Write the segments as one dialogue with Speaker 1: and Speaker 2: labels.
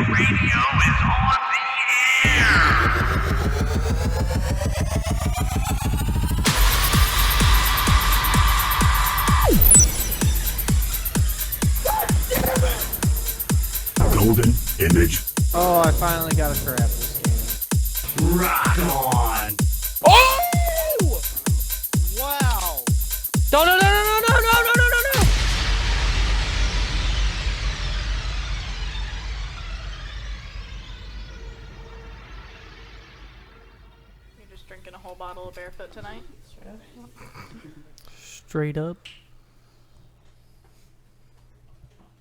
Speaker 1: Radio is on the air.
Speaker 2: Golden Image.
Speaker 3: Oh, I finally got a crap this game.
Speaker 2: Rock on.
Speaker 3: Oh! Wow.
Speaker 4: No, no, no, no, no, no, no, no, no, no, no.
Speaker 5: You're just drinking a whole bottle of Barefoot tonight?
Speaker 4: Straight up.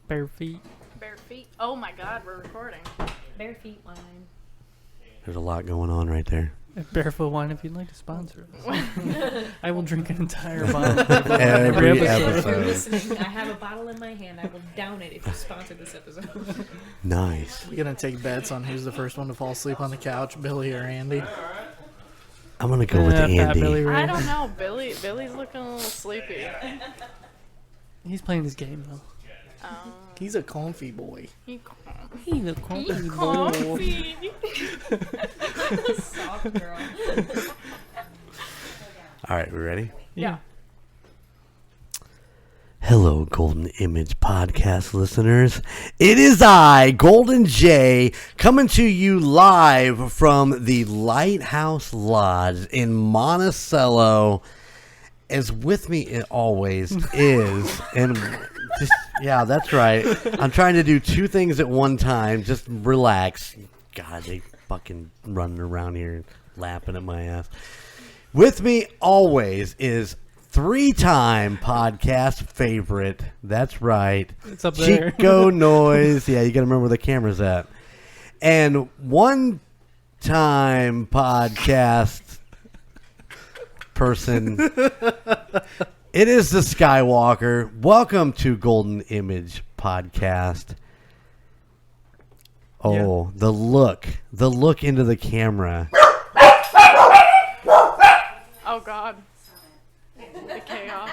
Speaker 4: Bare feet.
Speaker 5: Bare feet? Oh my god, we're recording.
Speaker 6: Bare feet wine.
Speaker 7: There's a lot going on right there.
Speaker 4: Barefoot wine if you'd like to sponsor us. I will drink an entire bottle.
Speaker 7: Every
Speaker 6: If you're
Speaker 7: episode.
Speaker 6: listening, I have a bottle in my hand. I will down it if you sponsor this episode.
Speaker 7: Nice.
Speaker 3: We're going to take bets on who's the first one to fall asleep on the couch, Billy or Andy.
Speaker 7: I'm going to go with
Speaker 4: Fat
Speaker 7: Andy.
Speaker 4: Billy Ray.
Speaker 5: I don't know, Billy's looking a little sleepy.
Speaker 4: He's playing his game though.
Speaker 3: He's a comfy boy.
Speaker 5: He
Speaker 4: He's a
Speaker 5: comfy.
Speaker 6: Soft girl.
Speaker 7: All right, we ready?
Speaker 5: Yeah.
Speaker 7: Hello, Golden Image podcast listeners. It is I, Golden J, coming to you live from the Lighthouse Lodge in Monticello. As with me it always is, and just, yeah, that's right. I'm trying to do two things at one time. Just relax. God, they fucking running around here and laughing at my ass. With me always is three-time podcast favorite. That's right.
Speaker 4: It's up there.
Speaker 7: Chico Noise. Yeah, you got to remember where the camera's at. And one-time podcast person. It is the Skywalker. Welcome to Golden Image Podcast. Oh,
Speaker 4: Yeah.
Speaker 7: the look into the camera.
Speaker 5: Oh god. The chaos.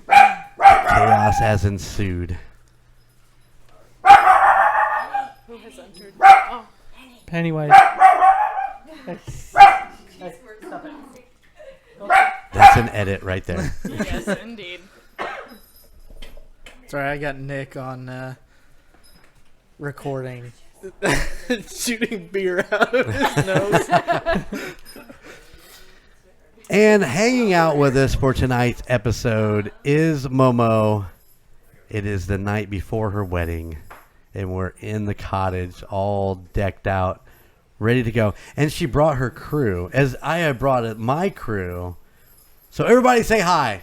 Speaker 7: Chaos has ensued.
Speaker 5: Who has entered? Oh.
Speaker 4: Pennywise.
Speaker 7: That's an edit right there.
Speaker 5: Yes, indeed.
Speaker 3: Sorry, I got Nick on recording. Shooting beer out of his nose.
Speaker 7: And hanging out with us for tonight's episode is Momo. It is the night before her wedding, and we're in the cottage all decked out, ready to go. And she brought her crew, as I have brought my crew. So everybody say hi.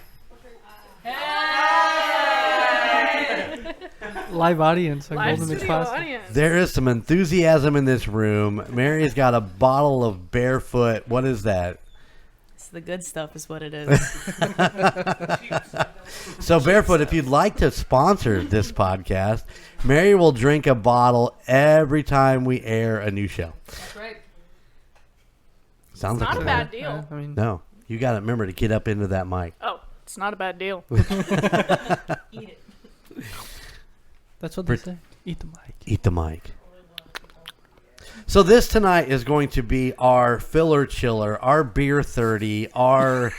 Speaker 4: Live audience on
Speaker 5: Live
Speaker 4: Golden Image
Speaker 5: studio
Speaker 4: Podcast.
Speaker 5: audience.
Speaker 7: There is some enthusiasm in this room. Mary's got a bottle of Barefoot. What is that?
Speaker 6: It's the good stuff is what it is.
Speaker 7: So Barefoot, if you'd like to sponsor this podcast, Mary will drink a bottle every time we air a new show.
Speaker 6: That's right.
Speaker 7: Sounds
Speaker 5: Not
Speaker 7: like
Speaker 5: a
Speaker 7: a
Speaker 5: bad deal.
Speaker 4: I mean,
Speaker 7: No, you got to remember to get up into that mic.
Speaker 5: Oh, it's not a bad deal.
Speaker 6: Eat it.
Speaker 4: that's what they say. Eat the mic.
Speaker 7: Eat the mic. So this tonight is going to be our filler chiller, our beer 30, our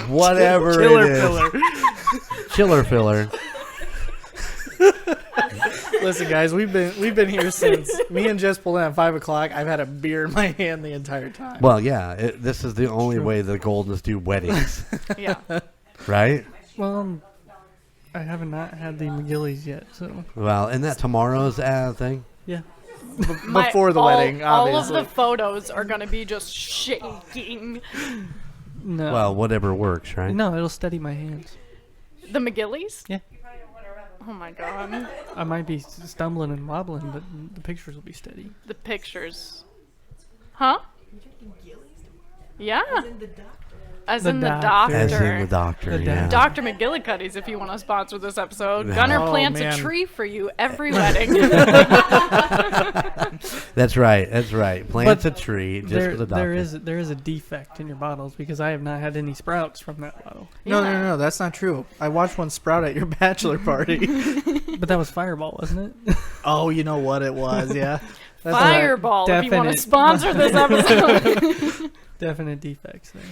Speaker 7: whatever
Speaker 3: Chiller
Speaker 7: it is.
Speaker 3: filler.
Speaker 7: Chiller filler.
Speaker 3: Listen, guys, we've been here since me and Jess pulled in at 5 o'clock. I've had a beer in my hand the entire time.
Speaker 7: Well, yeah, this is the only way the Goldens do weddings,
Speaker 5: Yeah.
Speaker 7: right?
Speaker 4: Well, I haven't not had the McGillies yet, so
Speaker 7: Well, isn't that tomorrow's thing?
Speaker 4: yeah.
Speaker 3: Before the wedding,
Speaker 5: all of
Speaker 3: obviously.
Speaker 5: the photos are going to be just shaking.
Speaker 4: No.
Speaker 7: Well, whatever works, right?
Speaker 4: no, it'll steady my hands.
Speaker 5: The McGillies?
Speaker 4: Yeah.
Speaker 5: Oh my god.
Speaker 4: I might be stumbling and wobbling, but the pictures will be steady.
Speaker 5: The pictures. Huh? Yeah. As
Speaker 4: The
Speaker 5: in the
Speaker 4: doctor.
Speaker 7: As
Speaker 5: doctor.
Speaker 7: in the doctor,
Speaker 4: The
Speaker 7: yeah.
Speaker 5: Dr. McGillicuddy's, if you want to sponsor this episode.
Speaker 7: Yeah.
Speaker 5: Gunner
Speaker 3: Oh,
Speaker 5: plants
Speaker 3: man.
Speaker 5: a tree for you every wedding.
Speaker 7: That's right. That's right. Plants a tree just for the doctor.
Speaker 4: There is a defect in your bottles because I have not had any sprouts from that bottle.
Speaker 3: No, that's not true. I watched one sprout at your bachelor party.
Speaker 4: But that was Fireball, wasn't it?
Speaker 3: Oh, you know what it was, yeah. That's
Speaker 5: Fireball if you want to
Speaker 4: definite-
Speaker 5: sponsor this episode.
Speaker 4: Definite defects there.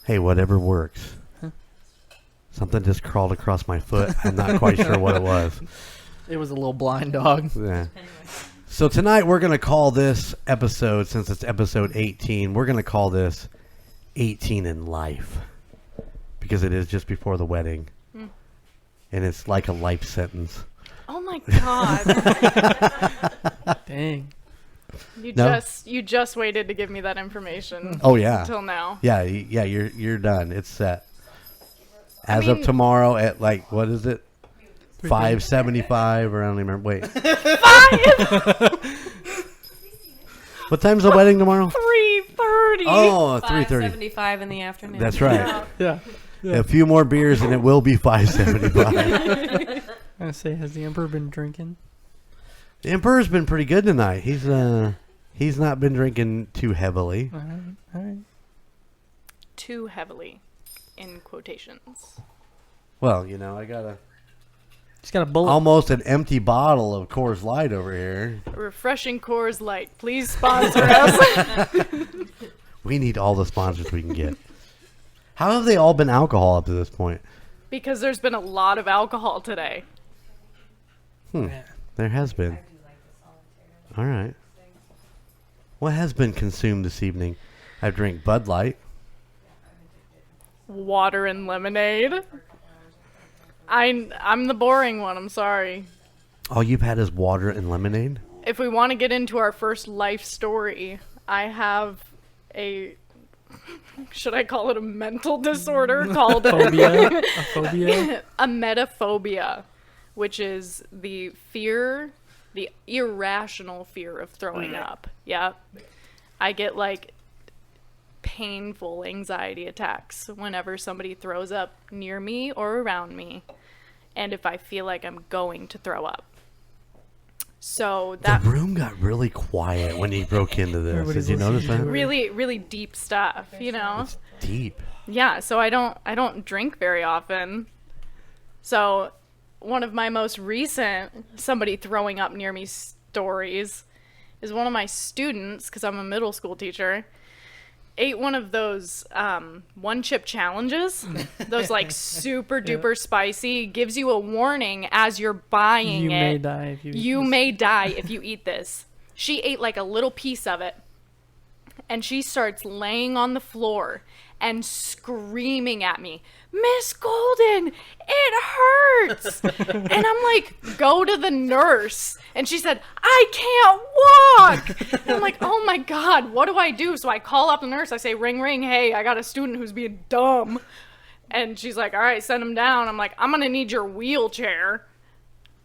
Speaker 7: Hey, whatever works. Something just crawled across my foot. I'm not quite sure what it was.
Speaker 3: It was a little blind dog.
Speaker 7: Yeah. So tonight we're going to call this episode, since it's episode 18, we're going to call this 18 in Life. Because it is just before the wedding. And it's like a life sentence.
Speaker 5: Oh my god.
Speaker 4: Dang.
Speaker 5: You just waited to give me that information.
Speaker 7: Oh, yeah.
Speaker 5: Until now.
Speaker 7: Yeah, you're done. It's set. As
Speaker 5: mean-
Speaker 7: of tomorrow at like, what is it? 5:75 or I don't even remember. Wait.
Speaker 5: 5!
Speaker 7: What time's the wedding tomorrow?
Speaker 5: 3:30.
Speaker 7: Oh, 3:30.
Speaker 6: 5:75 in the afternoon.
Speaker 7: That's right.
Speaker 4: Yeah.
Speaker 7: A few more beers and it will be 5:75.
Speaker 4: I was say, has the Emperor been drinking?
Speaker 7: The Emperor's been pretty good tonight. He's not been drinking too heavily.
Speaker 4: All right.
Speaker 5: Too heavily, in quotations.
Speaker 7: Well, you know, I got
Speaker 4: He's got a bullet.
Speaker 7: almost an empty bottle of Coors Light over here.
Speaker 5: Refreshing Coors Light. Please sponsor us.
Speaker 7: We need all the sponsors we can get. How have they all been alcohol up to this point?
Speaker 5: Because there's been a lot of alcohol today.
Speaker 7: There has been. All right. What has been consumed this evening? I drank Bud Light.
Speaker 5: Water and lemonade. I'm the boring one. I'm sorry.
Speaker 7: All you've had is water and lemonade?
Speaker 5: If we want to get into our first life story, I have a... Should I call it a mental disorder called
Speaker 4: Phobia? A phobia?
Speaker 5: a metaphobia, which is the irrational fear of throwing up. Yeah. I get like painful anxiety attacks whenever somebody throws up near me or around me, and if I feel like I'm going to throw up. So that
Speaker 7: The room got really quiet when he broke into this.
Speaker 4: Everybody's
Speaker 7: Did you notice
Speaker 4: listening
Speaker 7: that?
Speaker 4: to it.
Speaker 5: really, really deep stuff, you know?
Speaker 7: It's deep.
Speaker 5: Yeah, so I don't drink very often. So one of my most recent somebody throwing up near me stories is one of my students, because I'm a middle school teacher, ate one of those one chip challenges. Those like super duper spicy, gives you a warning as you're buying
Speaker 4: You
Speaker 5: it.
Speaker 4: may die if you eat
Speaker 5: You
Speaker 4: this.
Speaker 5: may die if you eat this. She ate like a little piece of it, and she starts laying on the floor and screaming at me, "Miss Golden, it hurts!" And I'm like, "Go to the nurse." And she said, "I can't walk." And I'm like, "Oh my God, what do I do?" So I call up the nurse. I say, "Ring, ring. Hey, I got a student who's being dumb." And she's like, "All right, send him down." I'm like, "I'm going to need your wheelchair."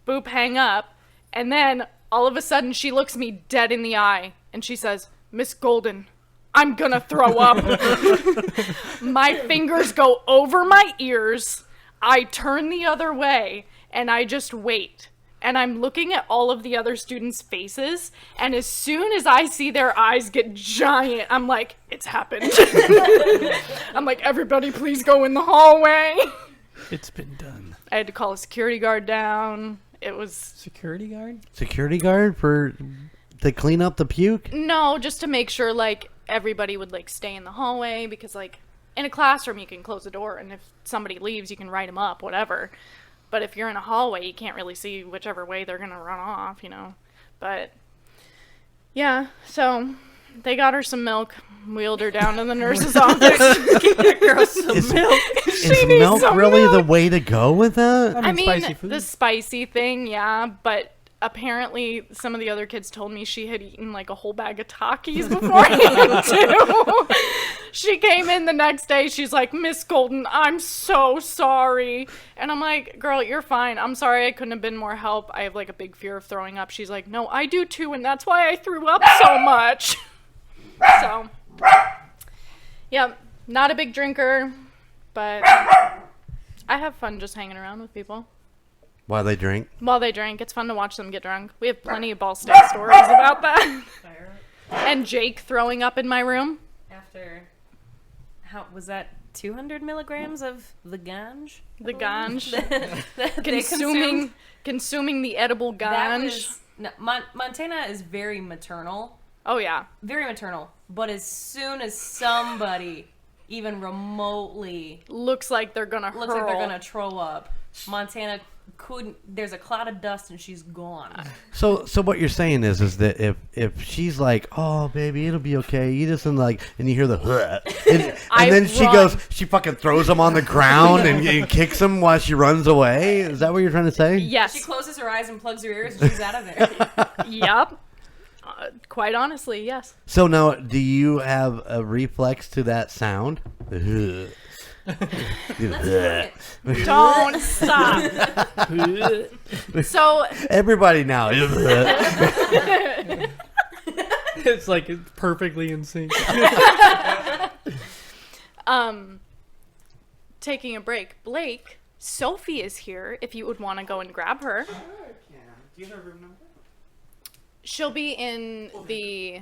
Speaker 5: Boop, hang up. And then all of a sudden she looks me dead in the eye and she says, "Miss Golden, I'm gonna throw up." My fingers go over my ears. I turn the other way and I just wait. And I'm looking at all of the other students' faces, and as soon as I see their eyes get giant, I'm like, "It's happened." I'm like, "Everybody please go in the hallway."
Speaker 4: It's been done.
Speaker 5: I had to call a security guard down. It was...
Speaker 4: Security guard?
Speaker 7: Security guard to clean up the puke?
Speaker 5: No, just to make sure, like, everybody would, like, stay in the hallway, because, like, in a classroom you can close the door, and if somebody leaves you can write them up, whatever. But if you're in a hallway, you can't really see whichever way they're gonna run off, you know. But, yeah, so they got her some milk, wheeled her down to the nurse's office. Give that girl some milk.
Speaker 7: Is
Speaker 5: needs
Speaker 7: milk
Speaker 5: some
Speaker 7: really
Speaker 5: milk.
Speaker 7: the way to go with that?
Speaker 5: I mean,
Speaker 4: spicy food.
Speaker 5: the spicy thing, yeah, but apparently some of the other kids told me she had eaten like a whole bag of Takis beforehand too. She came in the next day, she's like, "Miss Golden, I'm so sorry." And I'm like, "Girl, you're fine. I'm sorry I couldn't have been more help. I have like a big fear of throwing up." She's like, "No, I do too, and that's why I threw up so much." So, yeah, not a big drinker, but I have fun just hanging around with people.
Speaker 7: While they drink?
Speaker 5: While they drink, it's fun to watch them get drunk. We have plenty of ball stick stories about that. And Jake throwing up in my room.
Speaker 6: After, how was that? 200 milligrams of the ganj?
Speaker 5: The ganj.
Speaker 6: They consumed?
Speaker 5: Consuming the edible
Speaker 6: That
Speaker 5: ganj.
Speaker 6: was
Speaker 8: No, Montana is very maternal.
Speaker 5: Oh yeah.
Speaker 8: Very maternal. But as soon as somebody even remotely
Speaker 5: Looks like they're gonna
Speaker 8: looks like they're gonna throw up, Montana couldn't. There's a cloud of dust and she's gone.
Speaker 7: So what you're saying is that if she's like, oh baby, it'll be okay, you just and you hear the and then she
Speaker 5: run.
Speaker 7: goes, she fucking throws him on the ground and kicks him while she runs away. Is that what you're trying to say?
Speaker 5: Yes.
Speaker 8: She closes her eyes and plugs her ears and she's out of there.
Speaker 5: Yep. Quite honestly, yes.
Speaker 7: So now, do you have a reflex to that sound?
Speaker 5: Don't stop. So
Speaker 7: Everybody now.
Speaker 4: It's like it's perfectly in sync.
Speaker 5: taking a break. Blake, Sophie is here if you would want to go and grab her.
Speaker 3: Do you have a room number?
Speaker 5: She'll be in the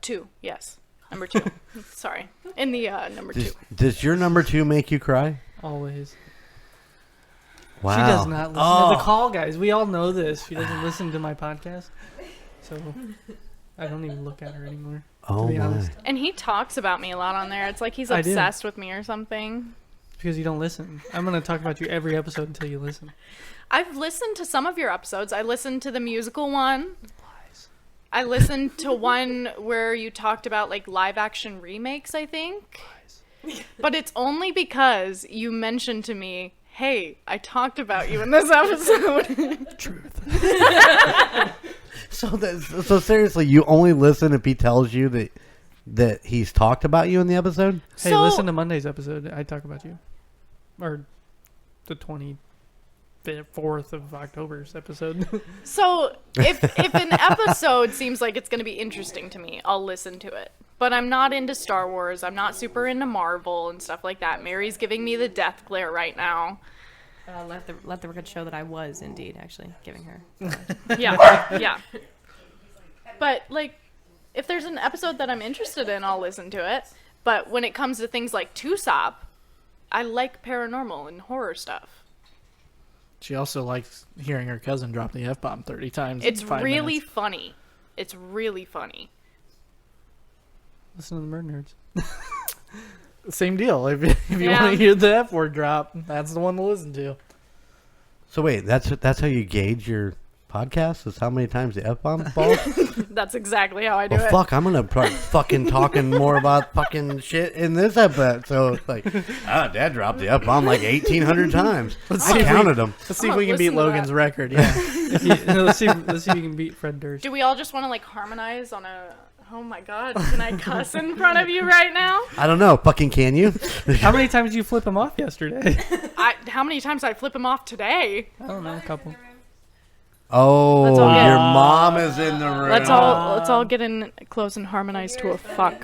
Speaker 5: 2, yes. Number 2. Sorry. In the number 2.
Speaker 7: Does your number 2 make you cry?
Speaker 4: Always.
Speaker 7: Wow.
Speaker 4: She does not listen to the call, guys. We all know this. She doesn't listen to my podcast. So I don't even look at her anymore.
Speaker 7: Oh
Speaker 4: to be
Speaker 7: my.
Speaker 4: honest.
Speaker 5: And he talks about me a lot on there. It's like he's
Speaker 4: I do.
Speaker 5: obsessed with me or something.
Speaker 4: Because you don't listen. I'm going to talk about you every episode until you listen.
Speaker 5: I've listened to some of your episodes. I listened to the musical one.
Speaker 4: Lies.
Speaker 5: I listened to one where you talked about like live action remakes, I think.
Speaker 4: Lies.
Speaker 5: But it's only because you mentioned to me, hey, I talked about you in this episode.
Speaker 4: Truth.
Speaker 7: So seriously, you only listen if he tells you that he's talked about you in the episode?
Speaker 4: Hey,
Speaker 5: So-
Speaker 4: listen to Monday's episode. I talk about you. Or the 24th of October's episode.
Speaker 5: So if an episode seems like it's going to be interesting to me, I'll listen to it. But I'm not into Star Wars. I'm not super into Marvel and stuff like that. Mary's giving me the death glare right now.
Speaker 6: Let the record show that I was indeed actually giving her.
Speaker 5: Yeah, yeah. But like, if there's an episode that I'm interested in, I'll listen to it. But when it comes to things like Tusop, I like paranormal and horror stuff.
Speaker 3: She also likes hearing her cousin drop the F-bomb 30 times. in
Speaker 5: It's
Speaker 3: 5
Speaker 5: really
Speaker 3: minutes.
Speaker 5: funny. It's really funny.
Speaker 4: Listen to the Murd Nerds.
Speaker 3: Same deal. If you
Speaker 5: Yeah.
Speaker 3: want to hear the F-word drop, that's the one to listen to.
Speaker 7: So wait, that's how you gauge your podcast? Is how many times the F-bomb falls?
Speaker 5: That's exactly how I do
Speaker 7: Well,
Speaker 5: it.
Speaker 7: fuck, I'm going to start fucking talking more about fucking shit in this episode. So it's like, Dad dropped the F-bomb like 1,800 times. I counted them.
Speaker 3: Let's see
Speaker 5: I'm
Speaker 3: if we
Speaker 5: gonna
Speaker 3: can beat
Speaker 5: listen to
Speaker 3: Logan's
Speaker 5: that.
Speaker 3: record. Yeah.
Speaker 4: Let's see if you can beat Fred Durst.
Speaker 5: Do we all just want to like harmonize on a... Oh my god, can I cuss in front of you right now?
Speaker 7: I don't know. Fucking can you?
Speaker 4: How many times did you flip him off yesterday?
Speaker 5: How many times did I flip him off today?
Speaker 4: I don't know, a couple.
Speaker 7: Oh,
Speaker 5: Let's all get-
Speaker 7: your mom is in the room.
Speaker 5: Let's all get in close and harmonize to a fuck.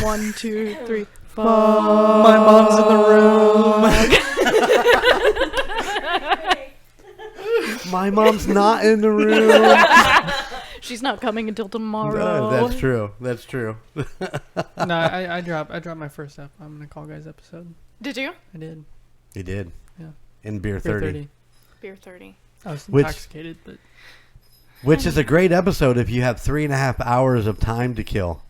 Speaker 5: 1, 2, 3, fuck.
Speaker 3: My mom's in the room.
Speaker 7: My mom's not in the room.
Speaker 5: She's not coming until tomorrow.
Speaker 7: That's true. That's true.
Speaker 4: No, I dropped my first F. I'm gonna call guys episode.
Speaker 5: Did you?
Speaker 4: I did.
Speaker 7: He did.
Speaker 4: Yeah.
Speaker 7: In Beer
Speaker 4: Beer
Speaker 7: 30.
Speaker 5: Beer 30.
Speaker 4: I was
Speaker 7: Which-
Speaker 4: intoxicated, but
Speaker 7: Which is a great episode if you have 3.5 hours of time to kill.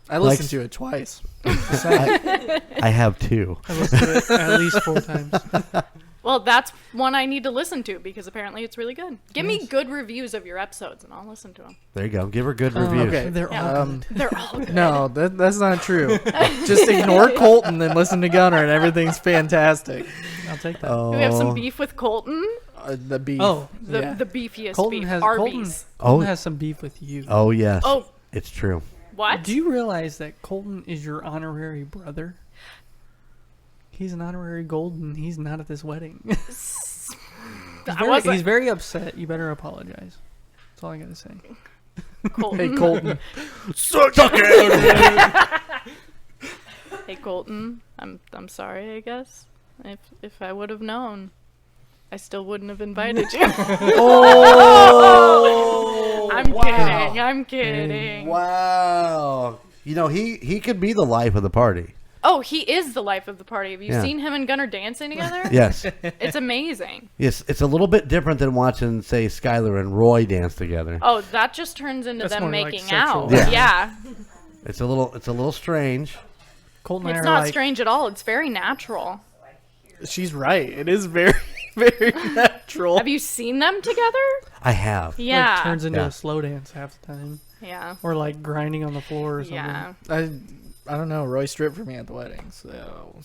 Speaker 3: I listened to it twice.
Speaker 7: I have 2.
Speaker 4: I listened to it at least 4 times.
Speaker 5: Well, that's one I need to listen to because apparently it's really good. Give me good reviews of your episodes and I'll listen to them.
Speaker 7: There you go. Give her good reviews.
Speaker 3: Okay.
Speaker 4: They're all good.
Speaker 5: They're all good.
Speaker 3: No, that's not true. Just ignore Colton and listen to Gunner, and everything's fantastic.
Speaker 4: I'll take that.
Speaker 7: Oh.
Speaker 5: Do we have some beef with Colton?
Speaker 3: The beef.
Speaker 4: Oh,
Speaker 5: The beefiest
Speaker 4: Colton
Speaker 5: beef.
Speaker 4: has
Speaker 5: Arby's.
Speaker 4: Colton has some beef with you.
Speaker 7: Oh, yes.
Speaker 5: Oh.
Speaker 7: It's true.
Speaker 5: What?
Speaker 4: Do you realize that Colton is your honorary brother? He's an honorary Golden. He's not at this wedding. He's very upset. You better apologize. That's all I gotta say.
Speaker 5: Colton.
Speaker 3: Hey, Colton.
Speaker 7: Suck it!
Speaker 5: Hey Colton, I'm sorry, I guess. If I would have known, I still wouldn't have invited you.
Speaker 7: Oh!
Speaker 5: I'm kidding.
Speaker 7: Wow. You know, he could be the life of the party.
Speaker 5: Oh, he is the life of the party. Have you
Speaker 7: Yeah.
Speaker 5: seen him and Gunnar dancing together?
Speaker 7: Yes.
Speaker 5: It's amazing.
Speaker 7: Yes, it's a little bit different than watching, say, Skylar and Roy dance together.
Speaker 5: Oh, that just turns into
Speaker 4: That's
Speaker 5: them
Speaker 4: more like
Speaker 5: making
Speaker 4: sexual.
Speaker 5: out.
Speaker 7: Yeah.
Speaker 5: Yeah.
Speaker 7: It's a little strange.
Speaker 4: Colt and I
Speaker 5: It's
Speaker 4: are
Speaker 5: not
Speaker 4: like,
Speaker 5: strange at all. It's very natural.
Speaker 3: She's right. It is very, very natural.
Speaker 5: Have you seen them together?
Speaker 7: I have.
Speaker 5: Yeah.
Speaker 4: like, turns into
Speaker 7: Yeah.
Speaker 4: a slow dance half the time,
Speaker 5: Yeah.
Speaker 4: or like grinding on the floor or something.
Speaker 5: Yeah.
Speaker 3: I don't know. Roy stripped for me at the wedding, so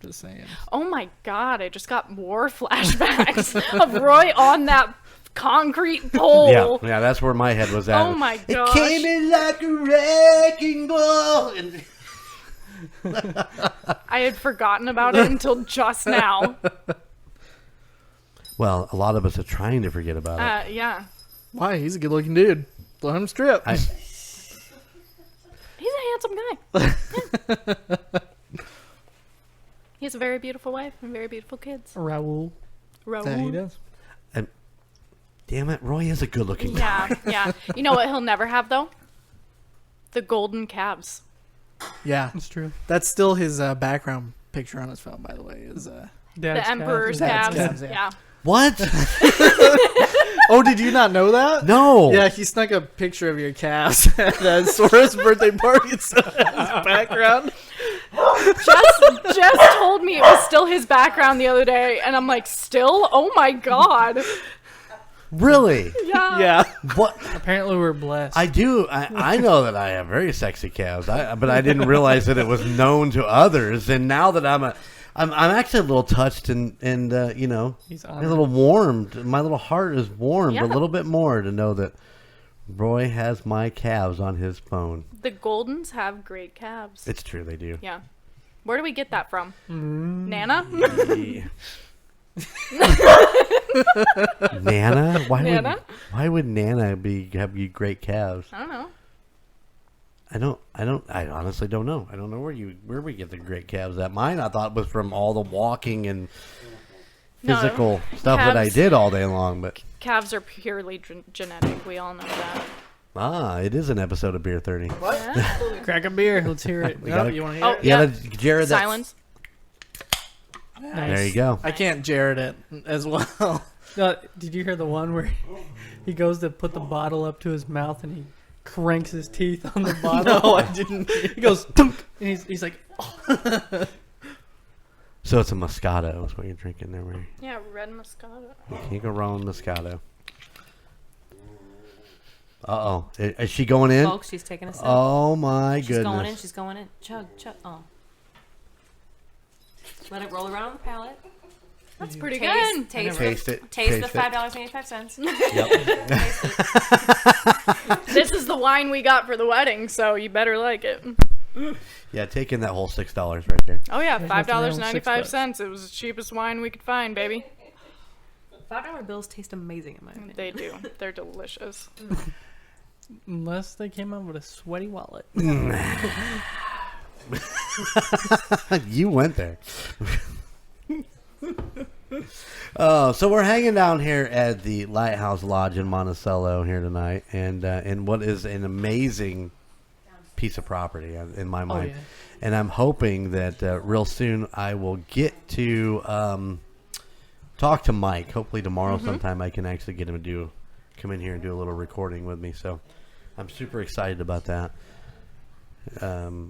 Speaker 3: just saying.
Speaker 5: Oh my god, I just got more flashbacks of Roy on that concrete pole.
Speaker 7: Yeah, that's where my head was at.
Speaker 5: Oh my
Speaker 7: It
Speaker 5: gosh.
Speaker 7: came in like a wrecking ball. And
Speaker 5: I had forgotten about it until just now.
Speaker 7: well, a lot of us are trying to forget about it.
Speaker 5: Yeah.
Speaker 3: Why? He's a good-looking dude. Let him strip.
Speaker 5: He's a handsome guy. Yeah. He has a very beautiful wife and very beautiful kids.
Speaker 4: Raul.
Speaker 3: Yeah, he does.
Speaker 7: Damn it, Roy is a good-looking guy.
Speaker 5: Yeah. You know what he'll never have, though? The golden calves.
Speaker 3: Yeah,
Speaker 4: That's true.
Speaker 3: that's still his background picture on his phone, by the way. Is
Speaker 4: Dad's
Speaker 5: The emperor's
Speaker 3: Dad's
Speaker 5: calves.
Speaker 3: calves, yeah.
Speaker 5: Yeah.
Speaker 7: What?
Speaker 3: oh, did you not know that?
Speaker 7: No.
Speaker 3: Yeah, he snuck a picture of your calves at Sora's birthday party and stuff as his background.
Speaker 5: Jess told me it was still his background the other day, and I'm like, still? Oh my god.
Speaker 7: Really?
Speaker 5: Yeah.
Speaker 3: Yeah.
Speaker 7: What?
Speaker 4: Apparently, we're blessed.
Speaker 7: I do. I know that I have very sexy calves, but I didn't realize that it was known to others. And now that I'm actually a little touched and you know,
Speaker 4: He's
Speaker 7: a
Speaker 4: honored.
Speaker 7: little warmed. My little heart is warmed
Speaker 5: Yeah.
Speaker 7: a little bit more to know that Roy has my calves on his phone.
Speaker 5: The Goldens have great calves.
Speaker 7: It's true, they do.
Speaker 5: Yeah. Where do we get that from? Nana?
Speaker 7: Nana?
Speaker 5: Nana?
Speaker 7: Why would Nana have you great calves?
Speaker 5: I don't know.
Speaker 7: I honestly don't know. I don't know where we get the great calves at. Mine I thought was from all the walking and
Speaker 5: No,
Speaker 7: physical stuff that I
Speaker 5: calves-
Speaker 7: did all day long, but
Speaker 5: Calves are purely genetic. We all know that.
Speaker 7: it is an episode of Beer 30.
Speaker 5: Yeah.
Speaker 4: Crack a beer. Let's hear it.
Speaker 7: We gotta-
Speaker 3: you want to hear
Speaker 5: Oh,
Speaker 3: it?
Speaker 7: You
Speaker 5: yeah.
Speaker 7: gotta, Jared, that's-
Speaker 5: Silence.
Speaker 4: Nice.
Speaker 7: There you go.
Speaker 3: I can't Jared it as well.
Speaker 4: Did you hear the one where he goes to put the bottle up to his mouth and he cranks his teeth on the bottle?
Speaker 3: no, I didn't.
Speaker 4: He goes, "Tunk," and he's like,
Speaker 7: So it's a Moscato is what you're drinking there, Ray.
Speaker 5: Yeah, red Moscato.
Speaker 7: You can't go wrong with Moscato. Uh-oh. Is she going in?
Speaker 8: Folks, she's taking a sip.
Speaker 7: Oh, my
Speaker 8: She's
Speaker 7: goodness.
Speaker 8: going in. She's going in. Chug, chug. Oh. Let it roll around on the palate.
Speaker 5: That's pretty
Speaker 8: Taste,
Speaker 5: good.
Speaker 8: taste,
Speaker 7: Taste it.
Speaker 8: taste the
Speaker 7: Taste it.
Speaker 8: $5.85.
Speaker 7: Yep.
Speaker 5: This is the wine we got for the wedding, so you better like it.
Speaker 7: Yeah, take in that whole $6 right there.
Speaker 5: Oh yeah,
Speaker 4: There's nothing wrong with
Speaker 5: $5.95. It was the cheapest wine we could find, baby.
Speaker 8: $5 bills taste amazing in my opinion.
Speaker 5: They do. They're delicious.
Speaker 4: unless they came out with a sweaty wallet.
Speaker 7: You went there. So we're hanging down here at the Lighthouse Lodge in Monticello here tonight, and in what is an amazing piece of property in my mind.
Speaker 4: yeah.
Speaker 7: And I'm hoping that real soon I will get to talk to Mike. Hopefully tomorrow sometime I can actually get him to come in here and do a little recording with me. So I'm super excited about that. I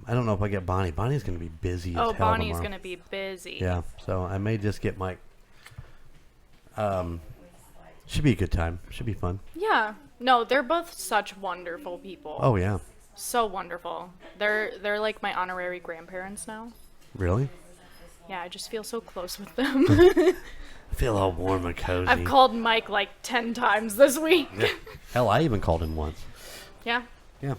Speaker 7: don't know if I get Bonnie. Bonnie's going to be busy as hell
Speaker 5: Bonnie's
Speaker 7: tomorrow.
Speaker 5: going to be busy.
Speaker 7: Yeah, so I may just get Mike. Should be a good time. Should be fun.
Speaker 5: Yeah. No, they're both such wonderful people.
Speaker 7: Oh yeah,
Speaker 5: So wonderful. They're like my honorary grandparents now.
Speaker 7: really?
Speaker 5: Yeah, I just feel so close with them.
Speaker 7: I feel all warm and cozy.
Speaker 5: I've called Mike like 10 times this week.
Speaker 7: Yeah. Hell, I even called him once.
Speaker 5: Yeah.
Speaker 7: Yeah.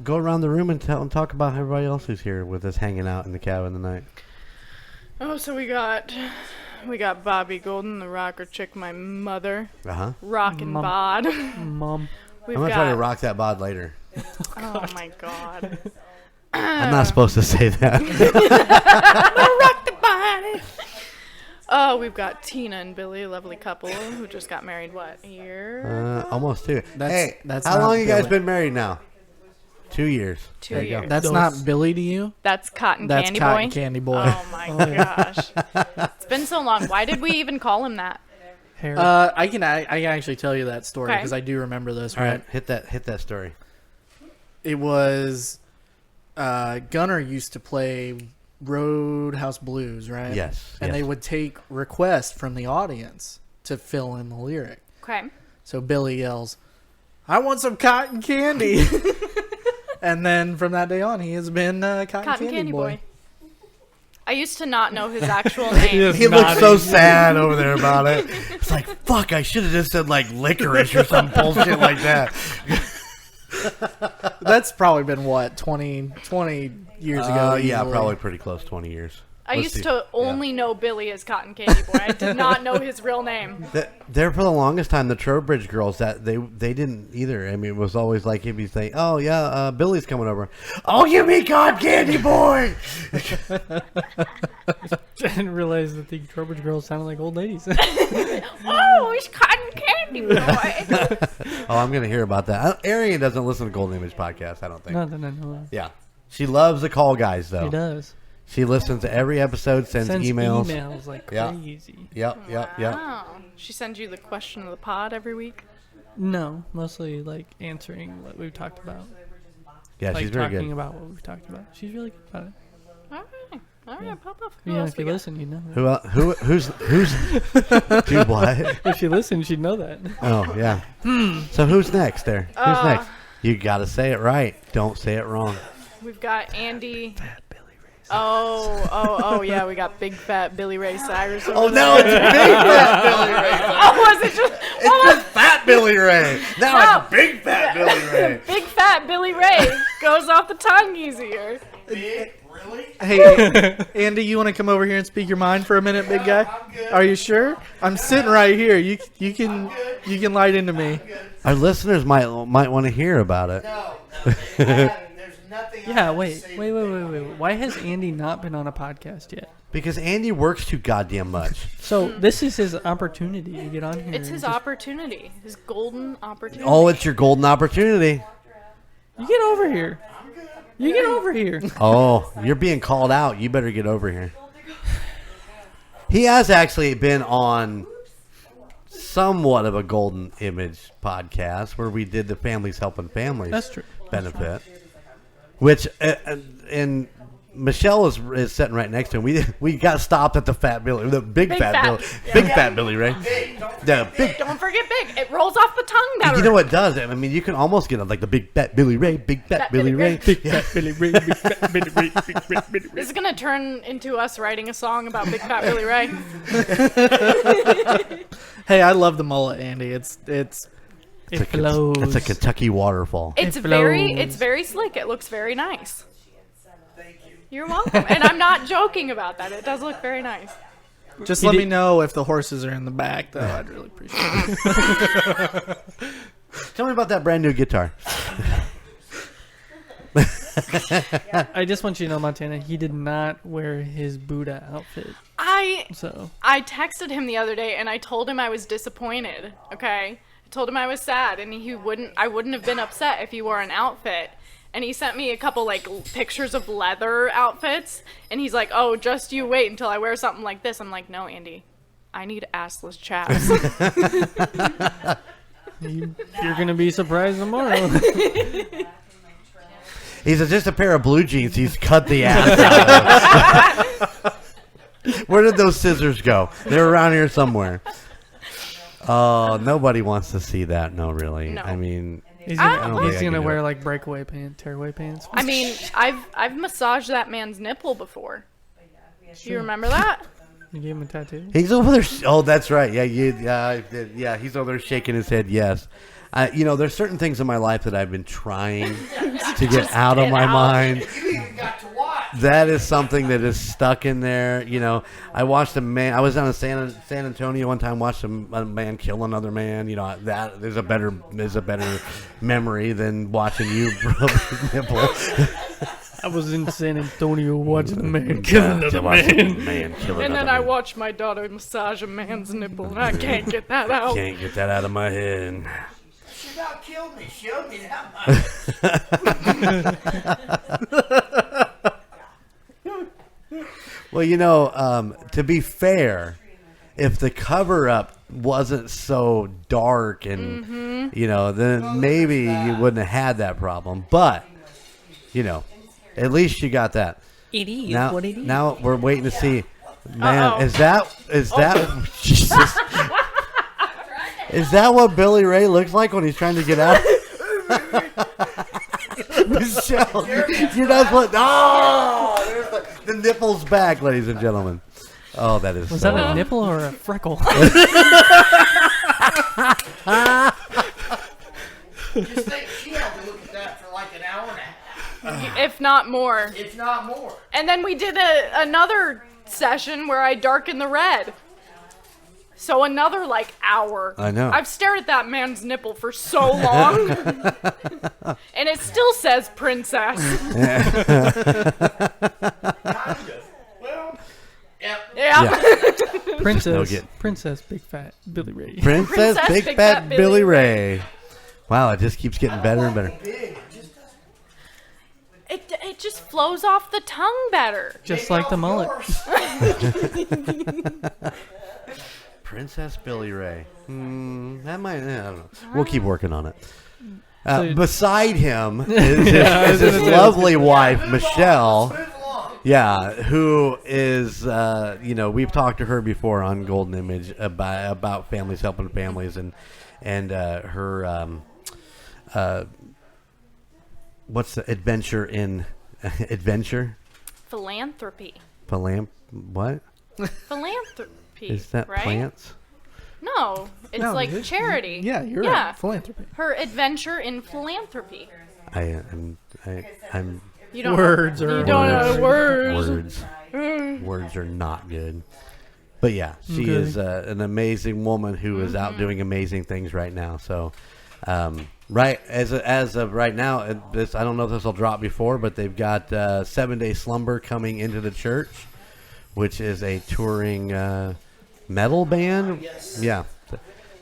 Speaker 7: Go around the room and talk about everybody else who's here with us hanging out in the cabin tonight.
Speaker 5: Oh, so we got Bobby Golden, the rocker chick, my mother,
Speaker 7: Uh huh.
Speaker 5: rockin'
Speaker 4: Mom.
Speaker 5: bod.
Speaker 4: Mom.
Speaker 5: We've
Speaker 7: I'm gonna
Speaker 5: got,
Speaker 7: try to rock that bod later.
Speaker 5: Oh my god.
Speaker 7: I'm not supposed to say that.
Speaker 5: Rock the body. Oh, we've got Tina and Billy, a lovely couple who just got married. What, a year?
Speaker 7: Almost two.
Speaker 3: That's-
Speaker 7: Hey,
Speaker 3: that's
Speaker 7: how
Speaker 3: not
Speaker 7: long you guys
Speaker 3: Billy.
Speaker 7: been married now? 2 years.
Speaker 5: 2
Speaker 7: There you go.
Speaker 5: years.
Speaker 3: That's not Billy to you.
Speaker 5: That's Cotton
Speaker 3: That's
Speaker 5: Candy
Speaker 3: Cotton
Speaker 5: Boy.
Speaker 3: Candy Boy.
Speaker 5: Oh my gosh. It's been so long. Why did we even call him that?
Speaker 4: Hair.
Speaker 3: I can actually tell you that story
Speaker 5: Okay.
Speaker 3: because I do remember this.
Speaker 7: All
Speaker 3: Right.
Speaker 7: right, hit that story.
Speaker 3: It was Gunner used to play Roadhouse Blues, right?
Speaker 7: Yes.
Speaker 3: And
Speaker 7: yes.
Speaker 3: they would take requests from the audience to fill in the lyric.
Speaker 5: Okay.
Speaker 3: So Billy yells, "I want some cotton candy." And then from that day on, he has been Cotton Candy Boy.
Speaker 5: I used to not know his actual name.
Speaker 7: He looks so sad over there about it. It's like, fuck, I should have just said, like, licorice or some bullshit like that.
Speaker 3: That's probably been, what, 20 years ago?
Speaker 7: Yeah,
Speaker 3: easily.
Speaker 7: probably pretty close, 20 years.
Speaker 5: I
Speaker 7: Let's
Speaker 5: used
Speaker 7: see.
Speaker 5: to only know Billy as Cotton Candy Boy. I did not know his real name.
Speaker 7: There for the longest time, the Trowbridge girls, that they didn't either. I mean, it was always like he'd be saying, "Oh yeah, Billy's coming over." "Oh, you mean Cotton Candy Boy?"
Speaker 4: I didn't realize that the Trowbridge girls sounded like old ladies.
Speaker 5: Oh, he's Cotton Candy Boy.
Speaker 7: Oh, I'm gonna hear about that. Arian doesn't listen to Golden Image podcast. I don't think.
Speaker 4: Not that I know of.
Speaker 7: Yeah, she loves the call guys though.
Speaker 4: He does.
Speaker 7: She listens to every episode, sends emails.
Speaker 4: emails like
Speaker 7: Yeah.
Speaker 4: crazy.
Speaker 7: Yep.
Speaker 5: Wow. She sends you the question of the pod every week?
Speaker 4: No, mostly like answering what we've talked about.
Speaker 7: Yeah,
Speaker 4: Like
Speaker 7: she's very
Speaker 4: talking
Speaker 7: good.
Speaker 4: about what we've talked about. She's really good about it.
Speaker 5: All right, pop up.
Speaker 4: Yeah, if you listen, you know.
Speaker 7: Who's do what?
Speaker 4: If she listened, she'd know that.
Speaker 7: Oh yeah. So who's next there? Who's next? You gotta say it right. Don't say it wrong.
Speaker 5: We've got Andy. Oh, yeah, we got big fat Billy Ray Cyrus over
Speaker 7: Oh
Speaker 5: there.
Speaker 7: no, it's big fat Billy Ray.
Speaker 5: Oh, was it just...
Speaker 7: It's just fat Billy Ray. Now it's big fat Billy Ray.
Speaker 5: Big fat Billy Ray goes off the tongue easier.
Speaker 3: Hey, Andy, you want to come over here and speak your mind for a minute, big guy? Are you sure? I'm sitting right here. You can light into me.
Speaker 7: Our listeners might want to hear about it.
Speaker 4: Yeah, wait. Why has Andy not been on a podcast yet?
Speaker 7: Because Andy works too goddamn much.
Speaker 4: So this is his opportunity to get on here.
Speaker 5: It's his
Speaker 4: and
Speaker 5: opportunity. His golden opportunity.
Speaker 7: Oh, it's your golden opportunity.
Speaker 4: You get over here. You get over here.
Speaker 7: Oh, you're being called out. You better get over here. He has actually been on somewhat of a Golden Image podcast where we did the Families Helping Families
Speaker 4: That's true.
Speaker 7: benefit. Which, and Michelle is sitting right next to him. We got stopped at the fat Billy, the big fat Billy,
Speaker 5: yeah.
Speaker 7: big fat Billy, right? The big.
Speaker 5: Don't forget big. It rolls off the tongue better.
Speaker 7: You know what it does? I mean, you can almost get like the big fat Billy Ray, big fat Billy Ray.
Speaker 4: Big fat Billy Ray, big fat Billy Ray, big fat Billy Ray.
Speaker 5: This is going to turn into us writing a song about Big Fat Billy Ray.
Speaker 3: Hey, I love the mullet, Andy.
Speaker 4: It flows.
Speaker 7: It's a Kentucky waterfall.
Speaker 5: It's
Speaker 4: flows.
Speaker 5: very slick. It looks very nice. You're welcome. And I'm not joking about that. It does look very nice.
Speaker 3: Just let me know if the horses are in the back, though. I'd really appreciate it.
Speaker 7: Tell me about that brand new guitar.
Speaker 4: I just want you to know, Montana, he did not wear his Buddha outfit.
Speaker 5: I
Speaker 4: texted
Speaker 5: him the other day and I told him I was disappointed. Okay, I told him I was sad and I wouldn't have been upset if he wore an outfit. And he sent me a couple like pictures of leather outfits, and he's like, "Oh, just you wait until I wear something like this." I'm like, "No, Andy, I need assless chaps."
Speaker 4: You're gonna be surprised tomorrow.
Speaker 7: He's just a pair of blue jeans. He's cut the ass out of. Where did those scissors go? They're around here somewhere. Oh, nobody wants to see that. No, really.
Speaker 5: No.
Speaker 7: I mean,
Speaker 4: He's
Speaker 7: I don't
Speaker 4: gonna,
Speaker 7: think
Speaker 4: he's
Speaker 7: I can
Speaker 4: gonna
Speaker 7: do
Speaker 4: wear
Speaker 7: it.
Speaker 4: like breakaway pants, tearaway pants.
Speaker 5: I mean, I've massaged that man's nipple before. Do you remember that?
Speaker 4: You gave him a tattoo.
Speaker 7: he's over there. Oh, that's right. Yeah, yeah. He's over there shaking his head. Yes. There's certain things in my life that I've been trying to get out of my mind. That is something that is stuck in there. I watched a man. I was down in San Antonio one time. Watched a man kill another man. That is a better memory than watching you rub his nipple.
Speaker 4: I was in San Antonio watching a man kill another man.
Speaker 5: And then I watched my daughter massage a man's nipple, and I can't get that out.
Speaker 7: Can't get that out of my head.
Speaker 1: She about killed me. Showed me that much.
Speaker 7: Well, to be fair, if the cover-up wasn't so dark and, then maybe you wouldn't have had that problem. But, at least you got that.
Speaker 6: It is
Speaker 7: Now,
Speaker 6: what it is.
Speaker 7: now we're waiting to see. Man,
Speaker 5: Uh-oh.
Speaker 7: is that Jesus? Is that what Billy Ray looks like when he's trying to get out? Michelle, you're not supposed. Oh, there's the nipple's back, ladies and gentlemen. Oh, that is.
Speaker 4: Was
Speaker 7: so
Speaker 4: that a
Speaker 7: wrong.
Speaker 4: nipple or a freckle?
Speaker 9: She had to look at that for like an hour and a half,
Speaker 5: If not more.
Speaker 9: if not more.
Speaker 5: And then we did another session where I darkened the red. So another hour.
Speaker 7: I know.
Speaker 5: I've stared at that man's nipple for so long. And it still says princess.
Speaker 9: Well, yep.
Speaker 5: Yeah.
Speaker 4: Princess Big Fat Billy Ray.
Speaker 7: Princess Big Fat Billy Ray. Wow, it just keeps getting better and better.
Speaker 5: It just flows off the tongue better.
Speaker 4: Just like the mullet.
Speaker 7: Princess Billy Ray. That might. I don't know. We'll keep working on it.
Speaker 4: So-
Speaker 7: Beside him is his lovely wife, Michelle. Yeah, who is, we've talked to her before on Golden Image about families helping families and her, what's the adventure in, adventure?
Speaker 5: Philanthropy.
Speaker 7: What?
Speaker 5: Philanthropy.
Speaker 7: Is that
Speaker 5: right?
Speaker 7: plants?
Speaker 5: No, it's
Speaker 3: No,
Speaker 5: like
Speaker 3: it-
Speaker 5: charity.
Speaker 3: Yeah, you're
Speaker 5: Yeah.
Speaker 3: right. Philanthropy.
Speaker 5: Her adventure in philanthropy.
Speaker 7: I'm
Speaker 5: You don't
Speaker 4: Words
Speaker 5: know,
Speaker 4: are
Speaker 5: you don't know words.
Speaker 7: Words are not good. But yeah, she
Speaker 4: Okay.
Speaker 7: is an amazing woman who is out doing amazing things right now. So, right as of right now, this I don't know if this will drop before, but they've got 7 Day Slumber coming into the church, which is a touring metal band.
Speaker 9: Yes.
Speaker 7: Yeah.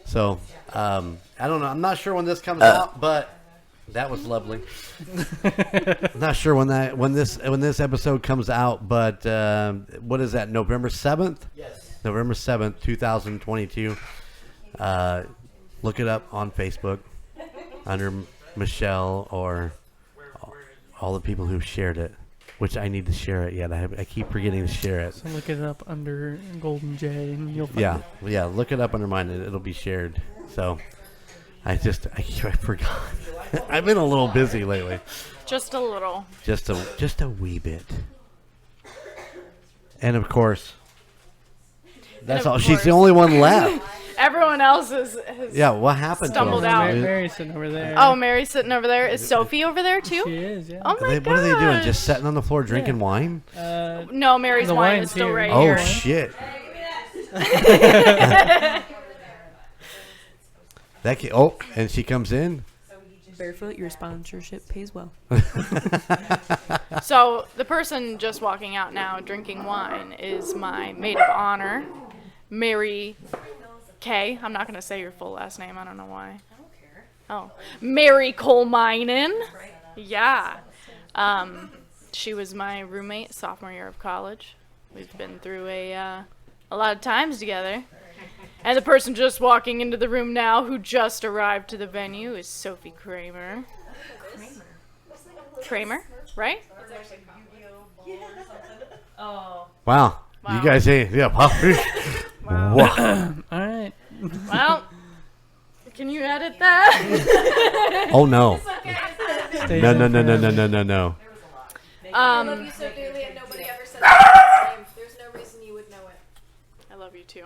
Speaker 7: So I don't know. I'm not sure when this comes out, but that was lovely. I'm not sure when this episode comes out, but what is that? November 7th?
Speaker 9: Yes.
Speaker 7: November 7th, 2022. Look it up on Facebook under Michelle or all the people who've shared it, which I need to share it yet. I keep forgetting to share it.
Speaker 4: So look it up under Golden J and you'll find it.
Speaker 7: Yeah. Look it up under mine. It'll be shared. So I forgot. I've been a little busy lately.
Speaker 5: Just a little.
Speaker 7: Just a wee bit. And of course, that's
Speaker 5: of
Speaker 7: all. She's the
Speaker 5: course.
Speaker 7: only one left.
Speaker 5: Everyone else has
Speaker 7: Yeah, what happened
Speaker 5: Stumbled
Speaker 7: to them?
Speaker 5: out.
Speaker 4: Mary's sitting over there.
Speaker 5: Oh, Mary's sitting over there. Is Sophie over there too?
Speaker 4: She is, yeah.
Speaker 5: Oh my god.
Speaker 7: What are they doing? Just sitting on the floor drinking wine?
Speaker 5: No, Mary's
Speaker 4: The
Speaker 5: wine
Speaker 4: wine's
Speaker 5: is still
Speaker 4: here.
Speaker 5: right
Speaker 7: Oh
Speaker 5: here.
Speaker 7: shit! And she comes in.
Speaker 8: Barefoot, your sponsorship pays well.
Speaker 5: So the person just walking out now drinking wine is my maid of honor, Mary K. I'm not going to say your full last name. I don't know why. I don't care. Oh, Mary Colminen. Yeah. She was my roommate sophomore year of college. We've been through a lot of times together. And the person just walking into the room now who just arrived to the venue is Sophie Kramer. Kramer, right?
Speaker 8: Oh.
Speaker 7: Wow.
Speaker 5: Wow.
Speaker 7: You guys, yeah. Wow.
Speaker 4: All right.
Speaker 5: Well, can you edit that?
Speaker 7: Oh no.
Speaker 4: Stays
Speaker 7: No.
Speaker 5: I
Speaker 10: love you so dearly, and nobody ever said that name. There's no reason you would know it.
Speaker 5: love you too.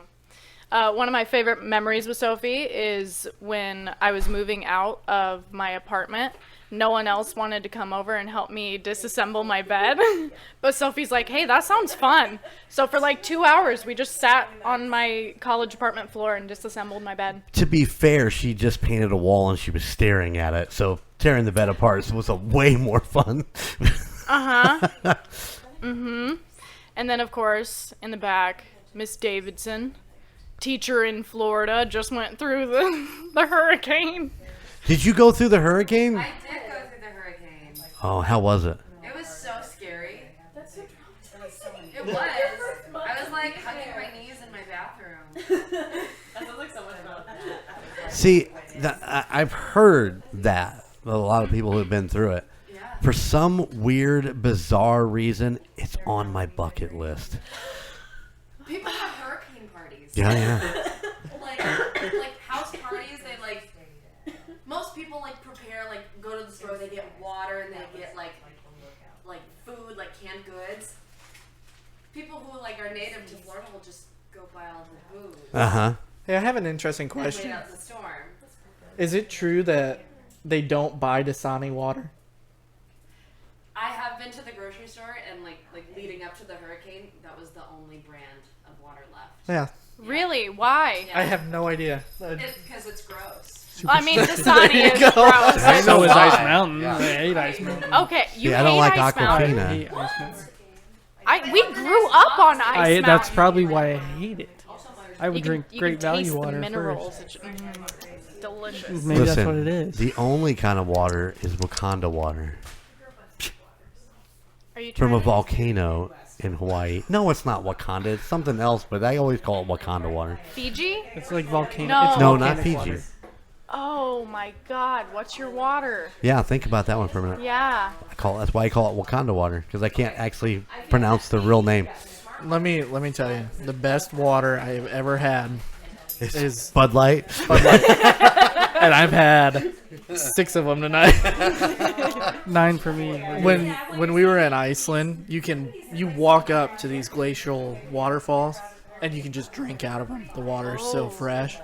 Speaker 5: One of my favorite memories with Sophie is when I was moving out of my apartment. No one else wanted to come over and help me disassemble my bed. But Sophie's like, hey, that sounds fun. So for like 2 hours, we just sat on my college apartment floor and disassembled my bed.
Speaker 7: To be fair, she just painted a wall and she was staring at it. So tearing the bed apart was a way more fun.
Speaker 5: Uh-huh. Mm-hmm. And then, of course, in the back, Miss Davidson, teacher in Florida, just went through the hurricane.
Speaker 7: Did you go through the hurricane?
Speaker 11: I did go through the hurricane.
Speaker 7: Oh, how was it?
Speaker 11: It was so scary. It was. I was like hugging my knees in my bathroom.
Speaker 8: That sounds like so much fun.
Speaker 7: See, I've heard that a lot of people who've been through it.
Speaker 11: Yeah.
Speaker 7: For some weird, bizarre reason, it's on my bucket list.
Speaker 11: People have hurricane parties.
Speaker 7: Yeah.
Speaker 11: like house parties. They like. Most people like prepare, like go to the store. They get water and they get like food, like canned goods. People who like are native to Florida will just go buy all the booze.
Speaker 3: Hey, I have an interesting
Speaker 11: And wait
Speaker 3: question.
Speaker 11: out the storm.
Speaker 3: Is it true that they don't buy Dasani water?
Speaker 11: I have been to the grocery store and like leading up to the hurricane, that was the only brand of water left.
Speaker 3: Yeah.
Speaker 5: Really? Why?
Speaker 3: I have no idea.
Speaker 11: Because it's gross.
Speaker 5: I mean, Dasani is gross.
Speaker 7: I know
Speaker 4: So is
Speaker 7: why.
Speaker 4: Ice Mountain.
Speaker 7: Yeah.
Speaker 4: I hate Ice Mountain.
Speaker 5: Okay, you
Speaker 7: Yeah,
Speaker 5: hate
Speaker 7: I don't like
Speaker 5: Ice Mountain.
Speaker 4: I
Speaker 7: Aquafina.
Speaker 4: hate Ice Mountain.
Speaker 5: We grew up on Ice Mountain.
Speaker 4: That's probably why I hate it. I would
Speaker 5: You can-
Speaker 4: drink
Speaker 5: you
Speaker 4: Great
Speaker 5: can taste
Speaker 4: Value
Speaker 5: the
Speaker 4: water
Speaker 5: minerals.
Speaker 4: first.
Speaker 5: Delicious.
Speaker 4: Maybe
Speaker 7: Listen,
Speaker 4: that's what it is.
Speaker 7: the only kind of water is Wakanda water
Speaker 5: Are you
Speaker 7: from a
Speaker 5: trying to-
Speaker 7: volcano in Hawaii. No, it's not Wakanda. It's something else, but I always call it Wakanda water.
Speaker 5: Fiji?
Speaker 4: It's like volcano.
Speaker 5: No.
Speaker 4: It's
Speaker 7: No, not
Speaker 4: volcanic
Speaker 7: Fiji.
Speaker 4: water.
Speaker 5: Oh my God! What's your water?
Speaker 7: Yeah, think about that one for a minute.
Speaker 5: Yeah.
Speaker 7: That's why I call it Wakanda water, because I can't actually pronounce the real name.
Speaker 3: Let me tell you, the best water I have ever had is
Speaker 7: Bud Light.
Speaker 3: and I've had 6 of them tonight.
Speaker 4: 9 for me.
Speaker 3: When we were in Iceland, you walk up to these glacial waterfalls and you can just drink out of them. The water is so fresh.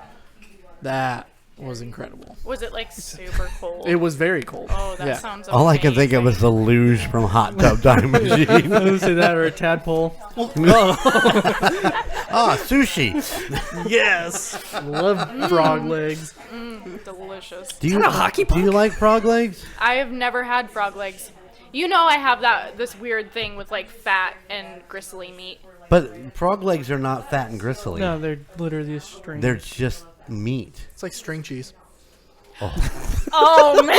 Speaker 3: That was incredible.
Speaker 5: Was it like super cold?
Speaker 3: It was very cold.
Speaker 5: Oh, that
Speaker 3: yeah.
Speaker 5: sounds.
Speaker 7: All I can think of
Speaker 5: amazing.
Speaker 7: is the luge from Hot Tub Time Machine.
Speaker 4: Who said that, or a tadpole?
Speaker 7: Ah, sushi.
Speaker 3: Yes. Love frog legs.
Speaker 5: Delicious.
Speaker 7: Do you like frog legs?
Speaker 5: I have never had frog legs. You know, I have this weird thing with like fat and gristly meat.
Speaker 7: But frog legs are not fat and gristly.
Speaker 4: No, they're literally a string.
Speaker 7: They're just meat.
Speaker 3: It's like string cheese.
Speaker 5: Oh man,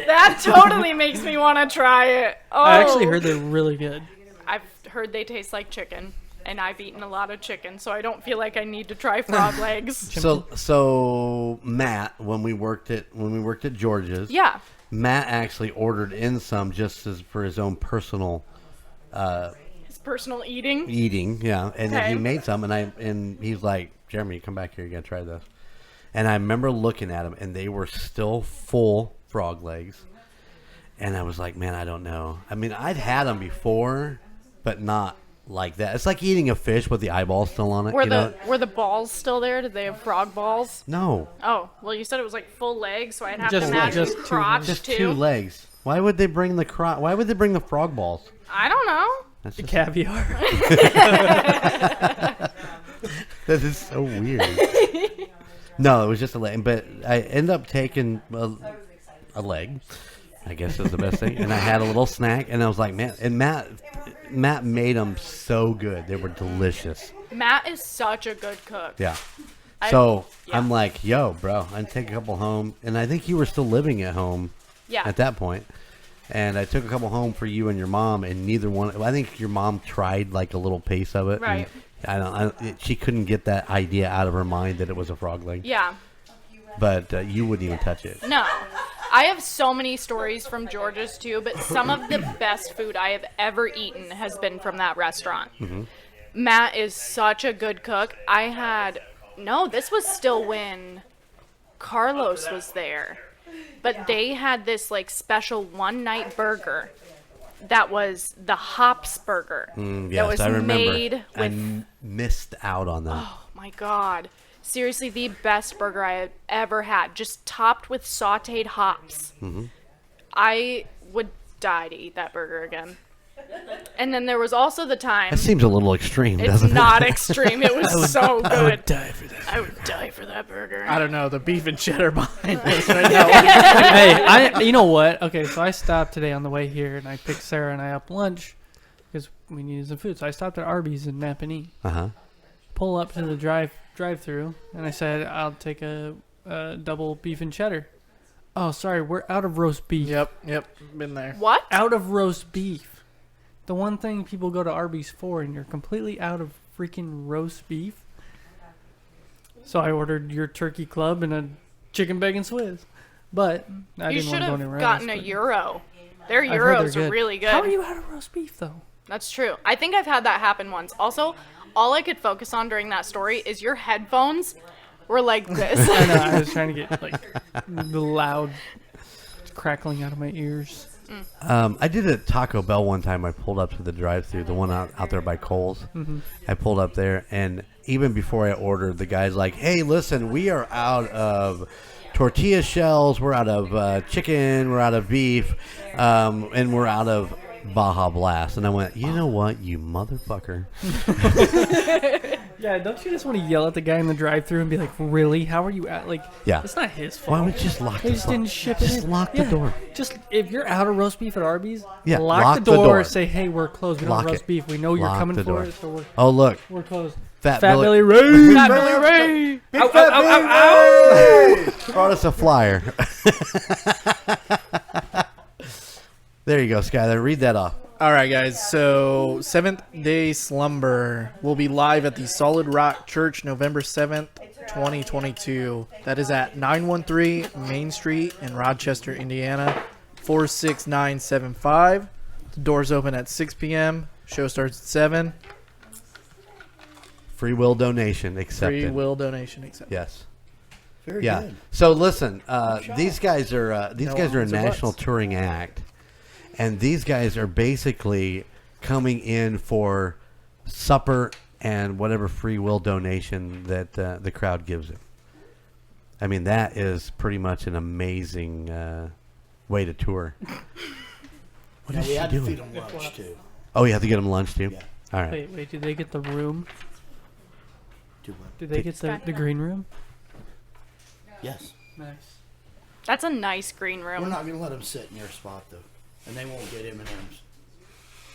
Speaker 5: that totally makes me want to try it. Oh.
Speaker 4: I actually heard they're really good.
Speaker 5: I've heard they taste like chicken, and I've eaten a lot of chicken, so I don't feel like I need to try frog legs.
Speaker 7: So Matt, when we worked at George's,
Speaker 5: Yeah.
Speaker 7: Matt actually ordered in some just for his own personal
Speaker 5: His personal eating.
Speaker 7: eating, yeah. And then he
Speaker 5: Okay.
Speaker 7: made some, and he's like, Jeremy, come back here, you gotta try this. And I remember looking at them, and they were still full frog legs. And I was like, man, I don't know. I mean, I'd had them before, but not like that. It's like eating a fish with the eyeball still on it.
Speaker 5: Were the balls still there? Did they have frog balls?
Speaker 7: No,
Speaker 5: Oh, well, you said it was like full legs, so I'd have
Speaker 4: Just
Speaker 5: to imagine
Speaker 4: just two
Speaker 5: crotch
Speaker 7: just
Speaker 5: too.
Speaker 7: 2 legs. Why would they bring Why would they bring the frog balls?
Speaker 5: I don't know.
Speaker 7: That's
Speaker 4: The
Speaker 7: just,
Speaker 4: caviar.
Speaker 7: that is so weird. No, it was just a leg, but I ended up taking a leg. I guess is the best thing. And I had a little snack, and I was like, man. And Matt made them so good; they were delicious.
Speaker 5: Matt is such a good cook.
Speaker 7: Yeah.
Speaker 5: I-
Speaker 7: So
Speaker 5: yeah.
Speaker 7: I'm like, yo, bro, I take a couple home, and I think you were still living at home
Speaker 5: Yeah.
Speaker 7: at that point. And I took a couple home for you and your mom, and neither one. I think your mom tried like a little piece of it.
Speaker 5: Right.
Speaker 7: And she couldn't get that idea out of her mind that it was a frog leg.
Speaker 5: Yeah.
Speaker 7: But you wouldn't even touch it.
Speaker 5: No. I have so many stories from George's too, but some of the best food I have ever eaten has been from that restaurant.
Speaker 7: Mm-hmm.
Speaker 5: Matt is such a good cook. This was still when Carlos was there. But they had this like special one-night burger that was the hops burger. that
Speaker 7: Yes,
Speaker 5: was
Speaker 7: I remember.
Speaker 5: made with
Speaker 7: I missed out on that.
Speaker 5: Oh my God. Seriously, the best burger I have ever had. Just topped with sauteed hops.
Speaker 7: Mm-hmm.
Speaker 5: I would die to eat that burger again. And then there was also the time.
Speaker 7: That seems a little extreme,
Speaker 5: It's
Speaker 7: doesn't
Speaker 5: not
Speaker 7: it?
Speaker 5: extreme. It was so good.
Speaker 3: I would die for that.
Speaker 5: I would die for that burger.
Speaker 3: I don't know, the beef and cheddar behind this right now.
Speaker 4: Hey, you know what? Okay, so I stopped today on the way here, and I picked Sarah and I up lunch because we needed some food. So I stopped at Arby's in Napanee.
Speaker 7: Uh-huh.
Speaker 4: Pull up to the drive-through, and I said, I'll take a double beef and cheddar. Oh, sorry, we're out of roast beef.
Speaker 3: Yep, been there.
Speaker 5: What?
Speaker 4: Out of roast beef. The one thing people go to Arby's for, and you're completely out of freaking roast beef. So I ordered your turkey club and a chicken bacon Swiss. But I
Speaker 5: You
Speaker 4: didn't
Speaker 5: should
Speaker 4: want to go
Speaker 5: have
Speaker 4: anywhere
Speaker 5: gotten
Speaker 4: else.
Speaker 5: a Euro. Their
Speaker 4: I've heard
Speaker 5: Euros
Speaker 4: they're
Speaker 5: are
Speaker 4: good.
Speaker 5: really good.
Speaker 4: How are you out of roast beef, though?
Speaker 5: That's true. I think I've had that happen once. Also, all I could focus on during that story is your headphones were like this.
Speaker 4: I know, I was trying to get like the loud crackling out of my ears.
Speaker 7: I did at Taco Bell one time. I pulled up to the drive-thru, the one out there by Kohl's. I pulled up there, and even before I ordered, the guy's like, "Hey, listen, we are out of tortilla shells. We're out of chicken. We're out of beef, and we're out of Baja Blast." And I went, "You know what, you motherfucker."
Speaker 4: Yeah, don't you just want to yell at the guy in the drive-thru and be like, "Really? How are you at?" Like,
Speaker 7: Yeah.
Speaker 4: it's not his fault.
Speaker 7: Why would you just lock
Speaker 4: They
Speaker 7: the
Speaker 4: just
Speaker 7: door?
Speaker 4: didn't ship
Speaker 7: Just
Speaker 4: it in.
Speaker 7: lock the door.
Speaker 4: Just if you're out of roast beef at Arby's,
Speaker 7: Yeah,
Speaker 4: lock the door. Say, "Hey, we're closed. We don't
Speaker 7: Lock
Speaker 4: have roast
Speaker 7: it.
Speaker 4: beef. We know you're
Speaker 7: Lock
Speaker 4: coming
Speaker 7: the
Speaker 4: for
Speaker 7: door.
Speaker 4: it, so
Speaker 7: Oh, look.
Speaker 4: we're closed."
Speaker 7: Fat
Speaker 4: Billy Ray. Fat Billy Ray.
Speaker 7: Big
Speaker 4: Ow,
Speaker 7: Fat
Speaker 4: ow,
Speaker 7: Billy
Speaker 4: ow, ow,
Speaker 7: Brought us a flyer. There you go, Skylar. Read that off.
Speaker 3: All right, guys. So, Seventh Day Slumber will be live at the Solid Rock Church November 7th, 2022. That is at 913 Main Street in Rochester, Indiana, 46975. The doors open at 6 p.m. Show starts at 7.
Speaker 7: Free will donation accepted.
Speaker 3: Free will donation accepted.
Speaker 7: Yes.
Speaker 12: Very
Speaker 7: Yeah.
Speaker 12: good.
Speaker 7: So listen, these guys are a
Speaker 3: No
Speaker 7: national
Speaker 3: buts.
Speaker 7: touring act, and these guys are basically coming in for supper and whatever free will donation that the crowd gives them. I mean, that is pretty much an amazing way to tour. What
Speaker 12: Yeah,
Speaker 7: is
Speaker 12: we
Speaker 7: she
Speaker 12: had
Speaker 7: doing?
Speaker 12: to feed them lunch too.
Speaker 7: Oh, you have to get them lunch too.
Speaker 12: Yeah.
Speaker 7: All right.
Speaker 4: Wait, did they get the room?
Speaker 12: Do what?
Speaker 4: Did they get the green room?
Speaker 12: Yes.
Speaker 4: Nice.
Speaker 5: That's a nice green
Speaker 12: We're
Speaker 5: room.
Speaker 12: not gonna let them sit in your spot though, and they won't get M&Ms.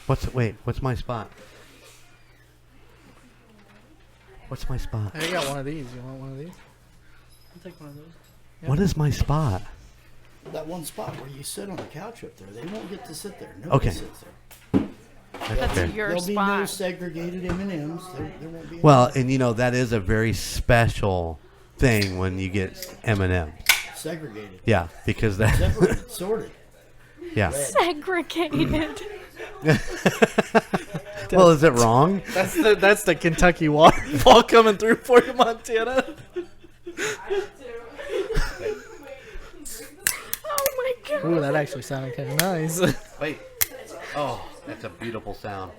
Speaker 7: What's my spot? What's my spot?
Speaker 3: Hey, I got one of these. You want one of these?
Speaker 4: I'll take one of those.
Speaker 3: Yeah.
Speaker 7: What is my spot?
Speaker 12: That one spot where you sit on the couch up there, they won't get to sit there. Nobody
Speaker 7: Okay.
Speaker 12: sits there.
Speaker 5: That's
Speaker 7: fair.
Speaker 5: your
Speaker 12: There'll be no
Speaker 5: spot.
Speaker 12: segregated M&Ms. There won't be.
Speaker 7: Well, and you know that is a very special thing when you get M&M.
Speaker 12: segregated,
Speaker 7: Yeah, because that.
Speaker 12: separated, sorted.
Speaker 7: Yeah.
Speaker 5: Segregated.
Speaker 7: Well, is it wrong?
Speaker 3: That's the Kentucky waterfall coming through for you, Montana.
Speaker 5: Oh my god.
Speaker 3: Ooh, that actually sounded kind of nice.
Speaker 7: Wait. Oh, that's a beautiful sound.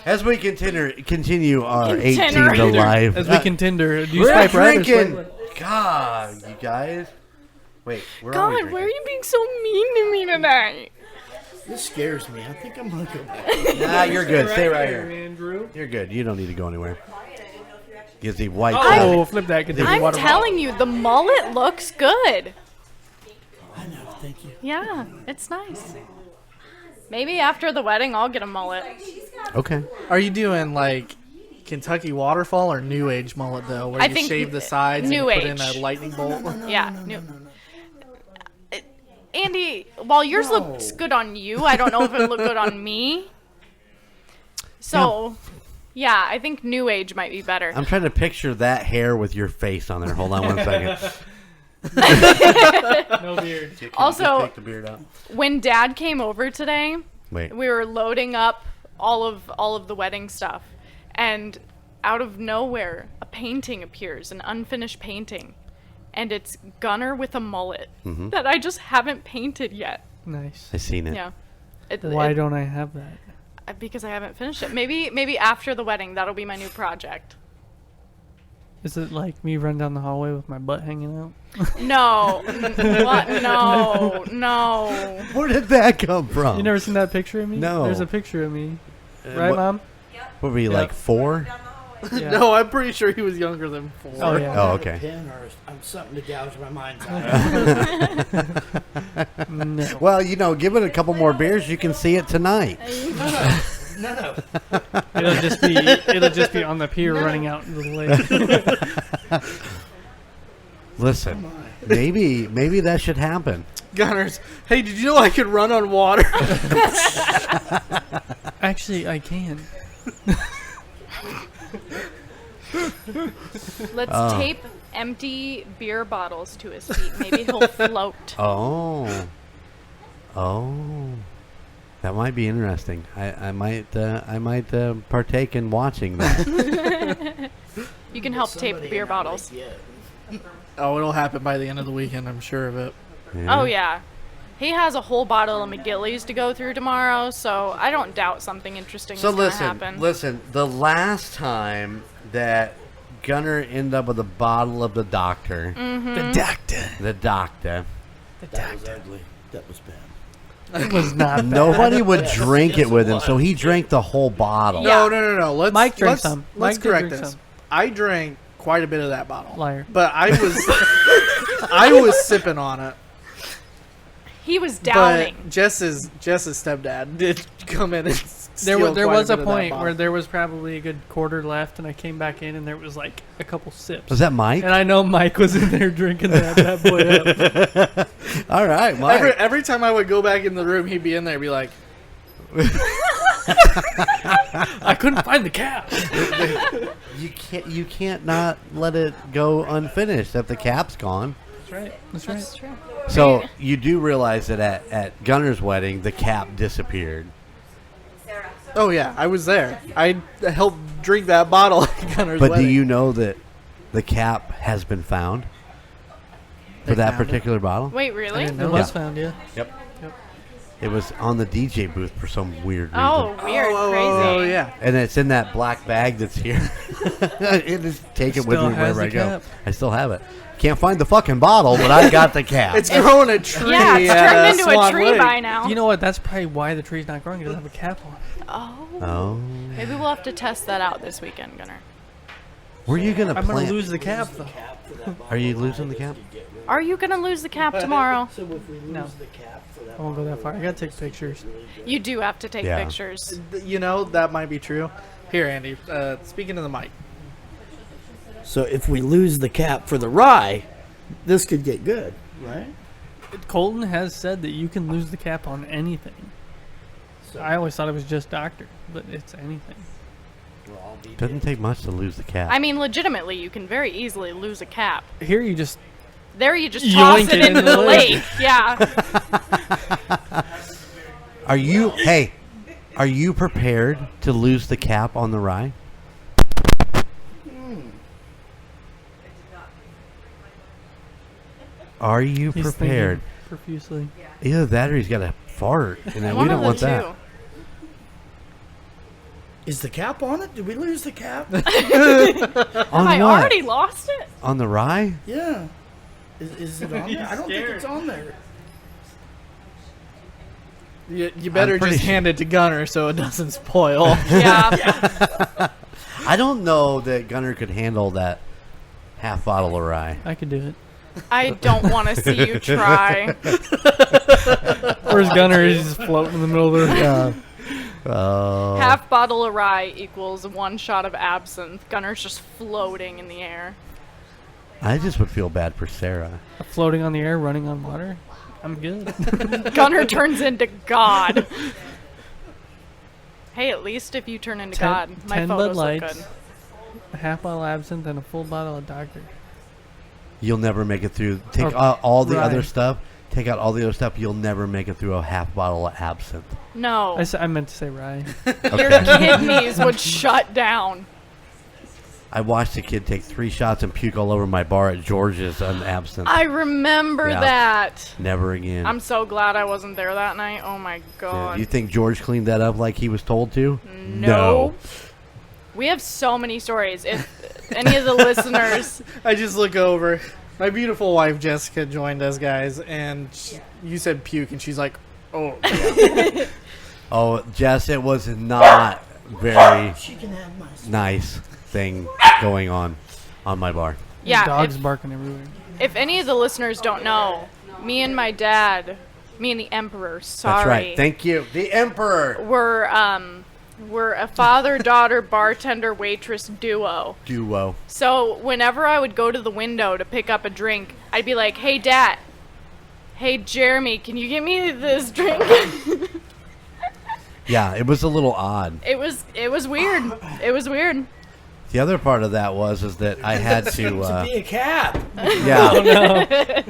Speaker 7: As we continue our 18 to live.
Speaker 4: As we contender, do you
Speaker 7: We're
Speaker 4: swipe right or
Speaker 7: drinking.
Speaker 4: swipe left?
Speaker 7: God, you guys. Wait, where are we
Speaker 5: God,
Speaker 7: drinking?
Speaker 5: why are you being so mean to me tonight?
Speaker 12: This scares me. I think I'm gonna go back.
Speaker 7: Nah, you're good. Stay right here.
Speaker 4: Andrew.
Speaker 7: You're good. You don't need to go anywhere. Gives the white.
Speaker 4: Oh, flip that. Get the
Speaker 5: I'm
Speaker 4: water
Speaker 5: telling you, the mullet looks good.
Speaker 12: I know. Thank you.
Speaker 5: Yeah, it's nice. Maybe after the wedding, I'll get a mullet.
Speaker 7: Okay.
Speaker 3: Are you doing like Kentucky waterfall or New Age mullet though, where
Speaker 5: I
Speaker 3: you
Speaker 5: think
Speaker 3: shave the sides
Speaker 5: New
Speaker 3: and you put
Speaker 5: Age.
Speaker 3: in a lightning bolt?
Speaker 5: Yeah. Andy, while yours looks good on you, I don't know if it look good on me. So, yeah, I think New Age might be better.
Speaker 7: I'm trying to picture that hair with your face on there. Hold on one second.
Speaker 4: No beard.
Speaker 7: Can you
Speaker 5: Also-
Speaker 7: just take the beard out?
Speaker 5: When Dad came over today,
Speaker 7: Wait.
Speaker 5: we were loading up all of the wedding stuff, and out of nowhere, a painting appears, an unfinished painting, and it's Gunner with a mullet that I just haven't painted yet.
Speaker 4: Nice.
Speaker 7: I seen it.
Speaker 5: Yeah.
Speaker 4: Why don't I have that?
Speaker 5: Because I haven't finished it. Maybe after the wedding, that'll be my new project.
Speaker 4: Is it like me run down the hallway with my butt hanging out?
Speaker 5: No. What? No.
Speaker 7: Where did that come from?
Speaker 4: You never seen that picture of me?
Speaker 7: No.
Speaker 4: There's a picture of me. Right,
Speaker 7: what-
Speaker 4: Mom?
Speaker 7: What were you, like 4?
Speaker 4: Yeah.
Speaker 3: No, I'm pretty sure he was younger than 4.
Speaker 4: Oh, yeah.
Speaker 7: Oh,
Speaker 12: A
Speaker 7: okay.
Speaker 12: pen or something to gouge my mind's eye.
Speaker 4: No.
Speaker 7: Well, you know, give it a couple more beers, you can see it tonight.
Speaker 12: No.
Speaker 4: It'll just be on the pier running out into the lake.
Speaker 7: Listen, Maybe that should happen.
Speaker 3: Gunners, hey, did you know I could run on water?
Speaker 4: Actually, I can.
Speaker 5: Let's tape empty beer bottles to his feet. Maybe he'll float.
Speaker 7: Oh, that might be interesting. I might partake in watching that.
Speaker 5: You can help tape the beer bottles.
Speaker 3: Oh, it'll happen by the end of the weekend. I'm sure of it.
Speaker 7: Yeah.
Speaker 5: Oh yeah. He has a whole bottle of McGilly's to go through tomorrow, so I don't doubt something interesting is going to happen.
Speaker 7: Listen. The last time that Gunner ended up with a bottle of the doctor,
Speaker 4: The doctor.
Speaker 12: That was ugly. That was bad.
Speaker 4: It was not bad.
Speaker 7: nobody would drink it with him, so he drank the whole bottle.
Speaker 5: Yeah.
Speaker 3: No. Let's
Speaker 4: Mike drank
Speaker 3: let's,
Speaker 4: some.
Speaker 3: Let's
Speaker 4: Mike did
Speaker 3: correct
Speaker 4: drink
Speaker 3: this.
Speaker 4: some.
Speaker 3: I drank quite a bit of that bottle.
Speaker 4: Liar.
Speaker 3: But I was I was sipping on it.
Speaker 5: He was downing.
Speaker 3: But Jess's stepdad did come in and
Speaker 4: There
Speaker 3: steal
Speaker 4: there
Speaker 3: quite
Speaker 4: was
Speaker 3: a
Speaker 4: a
Speaker 3: bit of that
Speaker 4: point
Speaker 3: bottle.
Speaker 4: where there was probably a good quarter left, and I came back in, and there was like a couple sips.
Speaker 7: Was that Mike?
Speaker 4: And I know Mike was in there drinking that boy up.
Speaker 7: All right, Mike.
Speaker 3: Every time I would go back in the room, he'd be in there, be like,
Speaker 4: I couldn't find the cap.
Speaker 7: You can't not let it go unfinished if the cap's gone.
Speaker 4: That's right. That's right.
Speaker 5: That's true.
Speaker 7: So you do realize that at Gunner's wedding, the cap disappeared.
Speaker 3: oh yeah, I was there. I helped drink that bottle at Gunner's
Speaker 7: But
Speaker 3: wedding.
Speaker 7: do you know that the cap has been found for
Speaker 3: They
Speaker 7: that
Speaker 3: found it?
Speaker 7: particular bottle?
Speaker 5: Wait,
Speaker 4: I
Speaker 5: really?
Speaker 4: didn't know
Speaker 7: Yeah.
Speaker 4: was found, yeah.
Speaker 7: Yep. It was on the DJ booth for some weird reason.
Speaker 5: Oh, weird, crazy.
Speaker 3: Oh yeah.
Speaker 7: And it's in that black bag that's here. It just take it with
Speaker 4: Still
Speaker 7: me
Speaker 4: has
Speaker 7: wherever I
Speaker 4: the
Speaker 7: go.
Speaker 4: cap.
Speaker 7: I still have it. Can't find the fucking bottle, but I got the cap.
Speaker 3: It's growing a tree.
Speaker 5: Yeah, it's
Speaker 3: at,
Speaker 5: turned into a
Speaker 3: Swan
Speaker 5: tree
Speaker 3: Lake.
Speaker 5: by now.
Speaker 4: You know what? That's probably why the tree's not growing. It doesn't have a cap on.
Speaker 5: Oh.
Speaker 7: Oh.
Speaker 5: Maybe we'll have to test that out this weekend, Gunner.
Speaker 7: Were you going to
Speaker 4: I'm
Speaker 7: plant?
Speaker 4: going to lose the cap, though.
Speaker 7: Are you losing the cap?
Speaker 5: Are you going to lose the cap tomorrow?
Speaker 12: So if we lose
Speaker 4: No.
Speaker 12: the cap for that
Speaker 4: I won't go that far. I got to take pictures.
Speaker 5: You do have to take
Speaker 7: Yeah.
Speaker 5: pictures.
Speaker 3: You know, that might be true. Here, Andy, speaking to the mic.
Speaker 12: So if we lose the cap for the rye, this could get good, right?
Speaker 4: Colton has said that you can lose the cap on anything.
Speaker 12: So
Speaker 4: I always thought it was just doctor, but it's anything.
Speaker 12: we'll all be
Speaker 7: Doesn't take much to lose the cap.
Speaker 5: I mean, legitimately, you can very easily lose a cap.
Speaker 4: Here you just
Speaker 5: There you just toss
Speaker 4: Yoink
Speaker 5: it
Speaker 4: it
Speaker 5: into
Speaker 4: into
Speaker 5: the
Speaker 4: the
Speaker 5: lake. Yeah.
Speaker 7: Are you prepared to lose the cap on the rye? Are you
Speaker 4: he's
Speaker 7: prepared?
Speaker 4: thinking profusely.
Speaker 7: Either that or he's got a fart, and we
Speaker 5: One
Speaker 7: don't
Speaker 5: of the
Speaker 7: want
Speaker 5: two.
Speaker 7: that.
Speaker 12: Is the cap on it? Did we lose the cap?
Speaker 7: On
Speaker 5: Have I
Speaker 7: what?
Speaker 5: already lost it?
Speaker 7: On the rye?
Speaker 12: Yeah. Is it on there? I don't think it's on there.
Speaker 3: You better
Speaker 7: pretty
Speaker 3: just
Speaker 7: sure-
Speaker 3: hand it to Gunner so it doesn't spoil.
Speaker 5: Yeah.
Speaker 7: I don't know that Gunner could handle that half bottle of rye.
Speaker 4: I could do it.
Speaker 5: I don't want to see you try.
Speaker 4: Where's Gunner? He's just floating in the middle of the
Speaker 7: Oh.
Speaker 5: Half bottle of rye equals one shot of absinthe. Gunner's just floating in the air.
Speaker 7: I just would feel bad for Sarah.
Speaker 4: floating on the air, running on water. I'm good.
Speaker 5: Gunner turns into God. Hey, at least if you turn into God, my
Speaker 4: 10 Bud
Speaker 5: photos look
Speaker 4: Lights,
Speaker 5: good.
Speaker 4: a half bottle of absinthe, and a full bottle of Dr.
Speaker 7: You'll never make it through. Take
Speaker 4: Or
Speaker 7: out all the
Speaker 4: rye.
Speaker 7: other stuff. Take out all the other stuff. You'll never make it through a half bottle of absinthe.
Speaker 5: No.
Speaker 4: I meant to say rye.
Speaker 5: Your kidneys would shut down.
Speaker 7: I watched a kid take 3 shots and puke all over my bar at George's on absinthe.
Speaker 5: I remember
Speaker 7: Yeah.
Speaker 5: that.
Speaker 7: Never again.
Speaker 5: I'm so glad I wasn't there that night. Oh my
Speaker 7: Yeah,
Speaker 5: god.
Speaker 7: you think George cleaned that up like he was told to?
Speaker 5: No. We have so many stories. If any of the listeners,
Speaker 3: I just look over. My beautiful wife Jessica joined us, guys, and you said puke, and she's like, "Oh, yeah."
Speaker 7: Oh, Jess, it was not very
Speaker 12: She can have my
Speaker 7: nice thing going on my bar.
Speaker 5: yeah.
Speaker 4: Dogs
Speaker 5: If,
Speaker 4: barking everywhere.
Speaker 5: if any of the listeners don't know, me and my dad, me and the Emperor, sorry,
Speaker 7: That's right. Thank you. The Emperor.
Speaker 5: we're a father-daughter bartender-waitress duo.
Speaker 7: Duo.
Speaker 5: So whenever I would go to the window to pick up a drink, I'd be like, hey, Dad. Hey, Jeremy, can you get me this drink?
Speaker 7: Yeah, it was a little odd.
Speaker 5: It was weird. It was weird.
Speaker 7: The other part of that is that I had to.
Speaker 12: To be a cap.
Speaker 7: Yeah.
Speaker 4: Oh,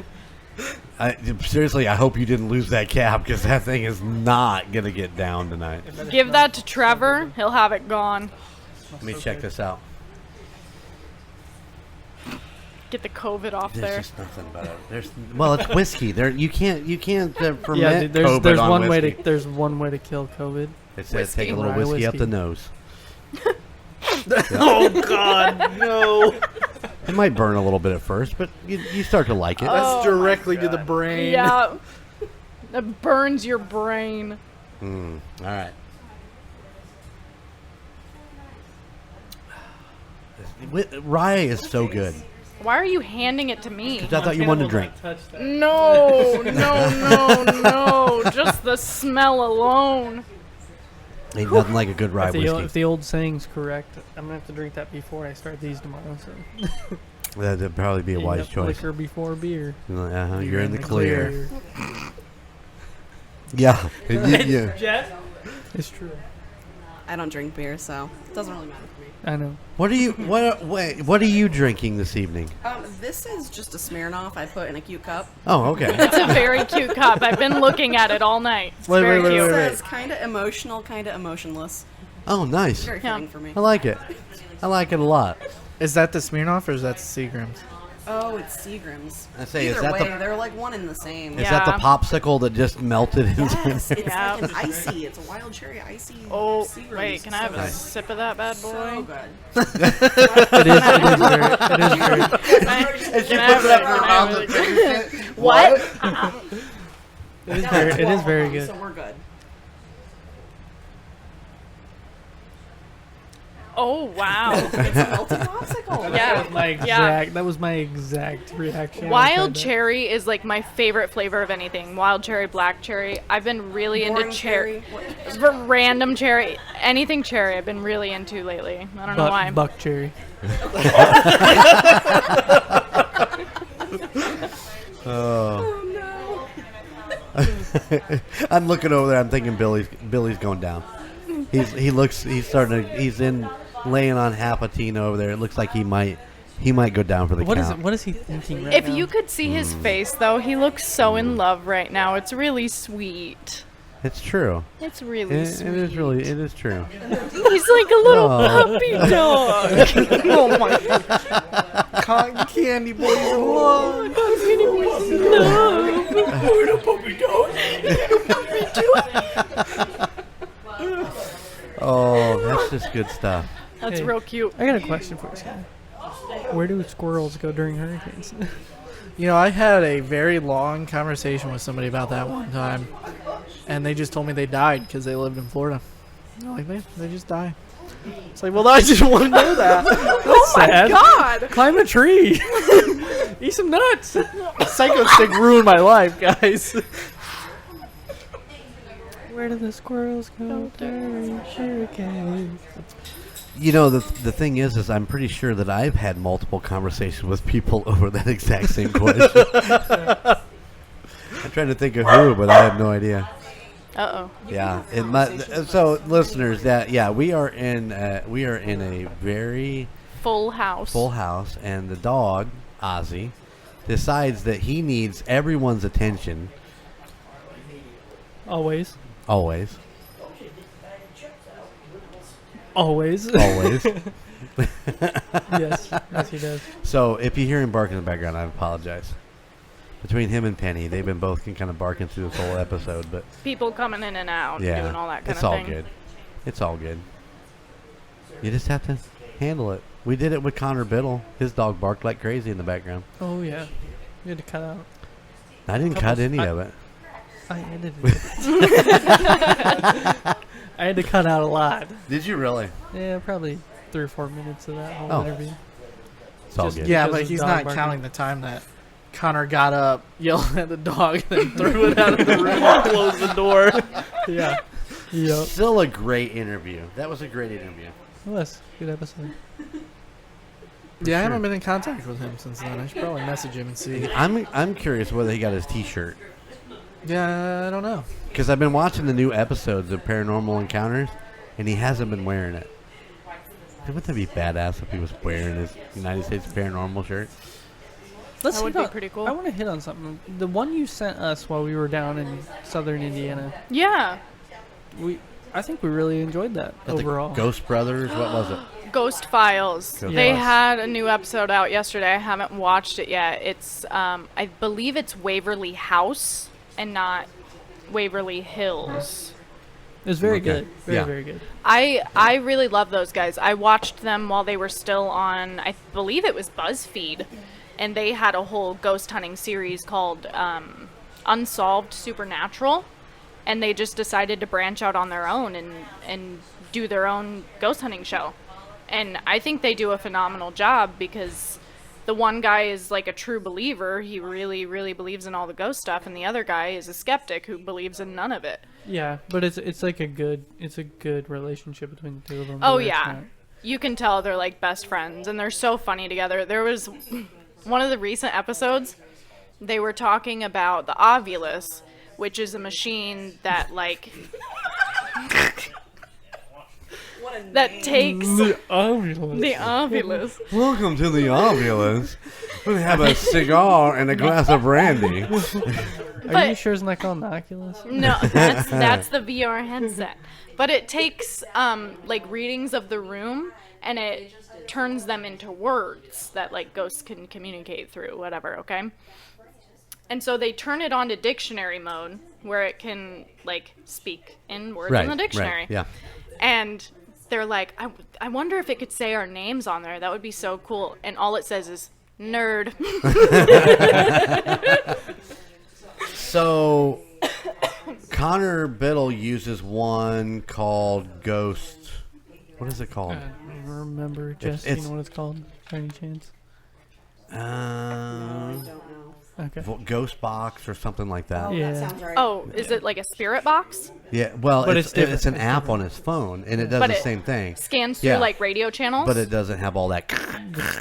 Speaker 4: no.
Speaker 7: Seriously, I hope you didn't lose that cap because that thing is not gonna get down tonight.
Speaker 5: Give that to Trevor. He'll have it gone.
Speaker 7: Let me check this out.
Speaker 5: Get the COVID off
Speaker 7: There's
Speaker 5: there.
Speaker 7: just nothing about it. It's whiskey. You can't ferment
Speaker 4: Yeah, there's
Speaker 7: COVID on
Speaker 4: one
Speaker 7: whiskey.
Speaker 4: there's one way to kill COVID.
Speaker 7: It says take a
Speaker 5: Whiskey.
Speaker 7: little
Speaker 4: Rye
Speaker 7: whiskey up
Speaker 4: whiskey.
Speaker 7: the nose.
Speaker 12: Oh God, no!
Speaker 7: It might burn a little bit at first, but you start to like it.
Speaker 3: That's
Speaker 5: Oh,
Speaker 3: directly to the brain.
Speaker 5: Yeah. It burns your brain.
Speaker 7: All right. Rye is so good.
Speaker 5: Why are you handing it to me?
Speaker 7: 'Cause I thought you wanted to drink.
Speaker 5: No. Just the smell alone.
Speaker 7: Ain't nothing like a good rye whiskey.
Speaker 4: If the old saying's correct, I'm gonna have to drink that before I start these tomorrow. So
Speaker 7: That'd probably be a wise
Speaker 4: Enough
Speaker 7: choice.
Speaker 4: Liquor before beer.
Speaker 7: You're in the clear. Yeah. Yeah.
Speaker 4: It's true.
Speaker 13: I don't drink beer, so it doesn't really matter for me.
Speaker 4: I know.
Speaker 7: What are you drinking this evening?
Speaker 13: This is just a Smirnoff I put in a cute cup.
Speaker 7: Oh, okay.
Speaker 5: It's a very cute cup. I've been looking at it all night. It's very cute.
Speaker 13: It says kind of emotional, kind of emotionless.
Speaker 7: Oh, nice.
Speaker 13: Very fitting for me.
Speaker 7: I like it. I like it a lot.
Speaker 3: Is that the Smirnoff or is that Seagram's?
Speaker 13: Oh, it's Seagram's.
Speaker 7: I say,
Speaker 13: Either
Speaker 7: is that
Speaker 13: way,
Speaker 7: the-
Speaker 13: they're like one and the same.
Speaker 7: Is that the popsicle that just melted into
Speaker 13: Yes, it's
Speaker 5: Yeah.
Speaker 13: like an icy. It's a wild cherry icy.
Speaker 5: Oh,
Speaker 13: Seagram's.
Speaker 5: wait, can I have a sip of that bad boy?
Speaker 13: So good.
Speaker 4: It is very.
Speaker 5: Can I have it? What?
Speaker 4: It is very good.
Speaker 13: So we're good.
Speaker 5: Oh, wow.
Speaker 13: It's a melted popsicle.
Speaker 5: Yeah.
Speaker 4: That was my exact reaction. when I
Speaker 5: Wild
Speaker 4: tried that.
Speaker 5: cherry is like my favorite flavor of anything. Wild cherry, black cherry. I've been really
Speaker 13: Boring
Speaker 5: into cherry.
Speaker 13: cherry.
Speaker 5: Random cherry. Anything cherry I've been really into lately. I don't know why.
Speaker 4: Buck cherry.
Speaker 7: Oh. I'm looking over there. I'm thinking Billy's going down. He's laying on half a teen over there. It looks like he might go down for the count.
Speaker 4: What is he thinking right
Speaker 5: If
Speaker 4: now?
Speaker 5: you could see his face, though, he looks so in love right now. It's really sweet.
Speaker 7: It's true.
Speaker 5: It's really
Speaker 7: It
Speaker 5: sweet.
Speaker 7: it is true.
Speaker 5: He's like a little puppy dog.
Speaker 3: Oh my god. Cotton candy boys in love.
Speaker 7: Oh, that's just good stuff.
Speaker 5: That's
Speaker 4: Hey,
Speaker 5: real cute.
Speaker 4: I got a question for you, Scott. Where do squirrels go during hurricanes?
Speaker 3: You know, I had a very long conversation with somebody about that one time, and they just told me they died because they lived in Florida. I'm like, they just die. It's like, well, I just want to know that.
Speaker 4: Oh
Speaker 5: my God.
Speaker 4: Climb a tree. Eat some nuts.
Speaker 3: Psycho Stick ruined my life, guys.
Speaker 4: Where do the squirrels go during hurricanes?
Speaker 7: You know, the thing is I'm pretty sure that I've had multiple conversations with people over that exact same question. I'm trying to think of who, but I have no idea.
Speaker 5: Uh-oh.
Speaker 7: Yeah, so listeners, we are in a very
Speaker 5: Full house.
Speaker 7: and the dog Ozzy decides that he needs everyone's attention.
Speaker 4: Always.
Speaker 7: Always.
Speaker 4: Yes, he does.
Speaker 7: So if you hear him barking in the background, I apologize. Between him and Penny, they've been both kind of barking through this whole episode, but
Speaker 5: People coming in and out,
Speaker 7: yeah,
Speaker 5: doing all that kind
Speaker 7: it's
Speaker 5: of
Speaker 7: all
Speaker 5: thing.
Speaker 7: good. It's all good. You just have to handle it. We did it with Connor Biddle. His dog barked like crazy in the background.
Speaker 4: Oh yeah, you had to cut out.
Speaker 7: I didn't cut any of it.
Speaker 4: I edited it. I had to cut out a lot.
Speaker 7: Did you really?
Speaker 4: Yeah, probably 3 or 4 minutes of that whole
Speaker 7: Oh.
Speaker 4: interview.
Speaker 7: It's all
Speaker 4: Just-
Speaker 7: good.
Speaker 3: Yeah,
Speaker 4: Because
Speaker 3: but
Speaker 4: his
Speaker 3: he's
Speaker 4: dog
Speaker 3: not
Speaker 4: barking.
Speaker 3: counting the time that Connor got up, yelled at the dog, then threw it out of the room and closed the door.
Speaker 4: Yeah. Yep.
Speaker 7: Still a great interview. That was a great interview.
Speaker 4: It was. Good episode.
Speaker 3: Yeah, I haven't been in contact with him since then. I should probably message him and see.
Speaker 7: I'm curious whether he got his T-shirt.
Speaker 3: Yeah, I don't know.
Speaker 7: Because I've been watching the new episodes of Paranormal Encounters, and he hasn't been wearing it. Wouldn't that be badass if he was wearing his United States Paranormal shirt?
Speaker 4: That
Speaker 5: would be pretty cool.
Speaker 4: I want to hit on something. The one you sent us while we were down in southern Indiana.
Speaker 5: Yeah.
Speaker 4: I think we really enjoyed that overall.
Speaker 7: Ghost Brothers, what was it?
Speaker 5: Ghost Files.
Speaker 7: Ghost
Speaker 5: They
Speaker 7: Files.
Speaker 5: had a new episode out yesterday. I haven't watched it yet. It's I believe it's Waverly House and not Waverly Hills.
Speaker 4: It was very
Speaker 7: Okay.
Speaker 4: good.
Speaker 7: Yeah.
Speaker 4: Very good.
Speaker 5: I really love those guys. I watched them while they were still on, I believe it was BuzzFeed, and they had a whole ghost hunting series called Unsolved Supernatural, and they just decided to branch out on their own and do their own ghost hunting show. And I think they do a phenomenal job because the one guy is like a true believer. He really, really believes in all the ghost stuff, and the other guy is a skeptic who believes in none of it.
Speaker 4: Yeah, but it's like a good relationship between the two of them.
Speaker 5: Oh
Speaker 4: where it's
Speaker 5: yeah,
Speaker 4: not-
Speaker 5: you can tell they're like best friends, and they're so funny together. There was one of the recent episodes. They were talking about the Ovulus, which is a machine that like that takes
Speaker 4: the ovulus.
Speaker 5: the Ovulus.
Speaker 7: Welcome to the Ovulus. We have a cigar and a glass of brandy.
Speaker 4: Are
Speaker 5: But-
Speaker 4: you sure it's not called an Oculus?
Speaker 5: No, that's the VR headset. But it takes like readings of the room and it turns them into words that like ghosts can communicate through, whatever, okay? And so they turn it on to dictionary mode where it can like speak in words in the dictionary.
Speaker 7: Right, yeah.
Speaker 5: And they're like, I wonder if it could say our names on there. That would be so cool. And all it says is nerd.
Speaker 7: So, Connor Biddle uses one called Ghost. What is it called?
Speaker 4: I don't remember. Jess, you know what it's called? By any chance? Okay.
Speaker 7: Ghost Box or something like that.
Speaker 13: Oh, that sounds right.
Speaker 5: Oh, is it like a spirit box?
Speaker 7: Yeah, well,
Speaker 4: But
Speaker 7: it's
Speaker 4: it's
Speaker 7: an
Speaker 4: different.
Speaker 7: app on his phone, and it does
Speaker 5: But
Speaker 7: the
Speaker 5: it
Speaker 7: same thing.
Speaker 5: Scans through
Speaker 7: Yeah.
Speaker 5: like radio channels?
Speaker 7: But it doesn't have all that.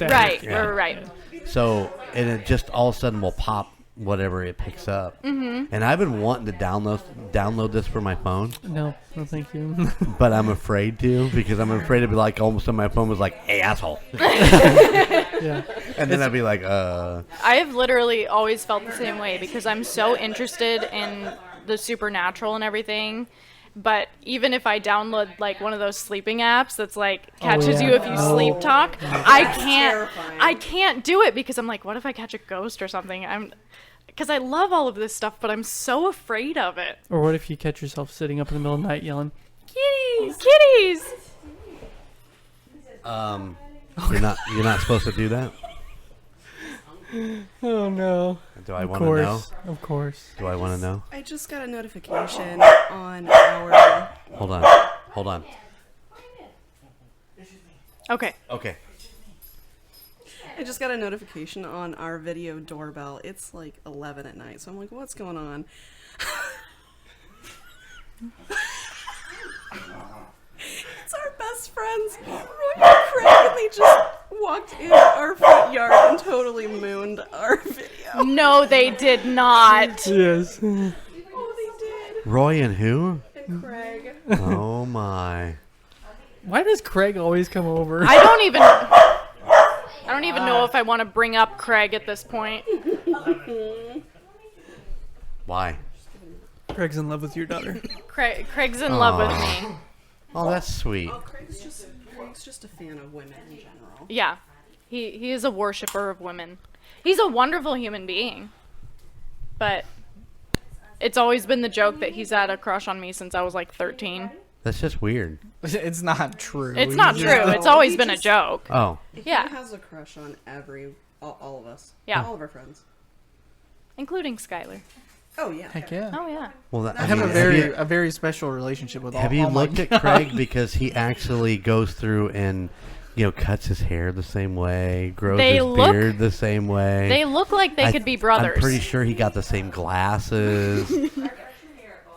Speaker 5: Right,
Speaker 7: Yeah.
Speaker 5: right.
Speaker 7: So, and it just all of a sudden will pop whatever it picks up.
Speaker 5: Mhm.
Speaker 7: And I've been wanting to download this for my phone,
Speaker 4: No, thank you.
Speaker 7: but I'm afraid to because I'm afraid to be like almost on my phone was like, "Hey, asshole."
Speaker 4: Yeah.
Speaker 7: And then I'd be like,
Speaker 5: I have literally always felt the same way because I'm so interested in the supernatural and everything. But even if I download like one of those sleeping apps that's like catches
Speaker 4: yeah.
Speaker 5: you if you
Speaker 4: Oh.
Speaker 5: sleep talk, I can't do it because I'm like, what if I catch a ghost or something? Because I love all of this stuff, but I'm so afraid of it.
Speaker 4: Or what if you catch yourself sitting up in the middle of the night yelling,
Speaker 5: Kitties, kitties.
Speaker 7: "You're not supposed to do that."
Speaker 4: "Oh no"?
Speaker 7: Do I
Speaker 4: Of
Speaker 7: want to know?
Speaker 4: course, of course.
Speaker 7: Do I want to know?
Speaker 13: I just got a notification on our.
Speaker 7: Hold on.
Speaker 5: Okay.
Speaker 7: Okay.
Speaker 13: I just got a notification on our video doorbell. It's like 11 at night, so I'm like, what's going on? It's our best friends, Roy and Craig, and they just walked into our front yard and totally mooned our video.
Speaker 5: No, they did not.
Speaker 4: Yes.
Speaker 13: Oh, they did.
Speaker 7: Roy and who?
Speaker 13: And Craig.
Speaker 7: Oh my.
Speaker 4: Why does Craig always come over?
Speaker 5: I don't even know if I want to bring up Craig at this point.
Speaker 7: Why?
Speaker 4: Craig's in love with your daughter.
Speaker 5: Craig's in love with me.
Speaker 7: Oh, that's sweet.
Speaker 13: Oh, Craig's just a fan of women in general.
Speaker 5: Yeah. He is a worshiper of women. He's a wonderful human being. But it's always been the joke that he's had a crush on me since I was like 13.
Speaker 7: That's just weird.
Speaker 3: It's not true.
Speaker 5: It's not true. It's always been a joke.
Speaker 7: Oh.
Speaker 5: Yeah.
Speaker 13: He has a crush on all of us.
Speaker 5: Yeah.
Speaker 13: All of our friends.
Speaker 5: Including Skylar.
Speaker 13: Oh, yeah.
Speaker 3: Heck yeah.
Speaker 5: Oh, yeah.
Speaker 7: Well, that,
Speaker 3: I have a very special relationship with all.
Speaker 7: Have you
Speaker 3: all my
Speaker 7: looked at Craig because he actually goes through and cuts his hair the same way, grows
Speaker 5: They
Speaker 7: his
Speaker 5: look-
Speaker 7: beard the same way.
Speaker 5: They look like they could be brothers.
Speaker 7: I'm pretty sure he got the same glasses.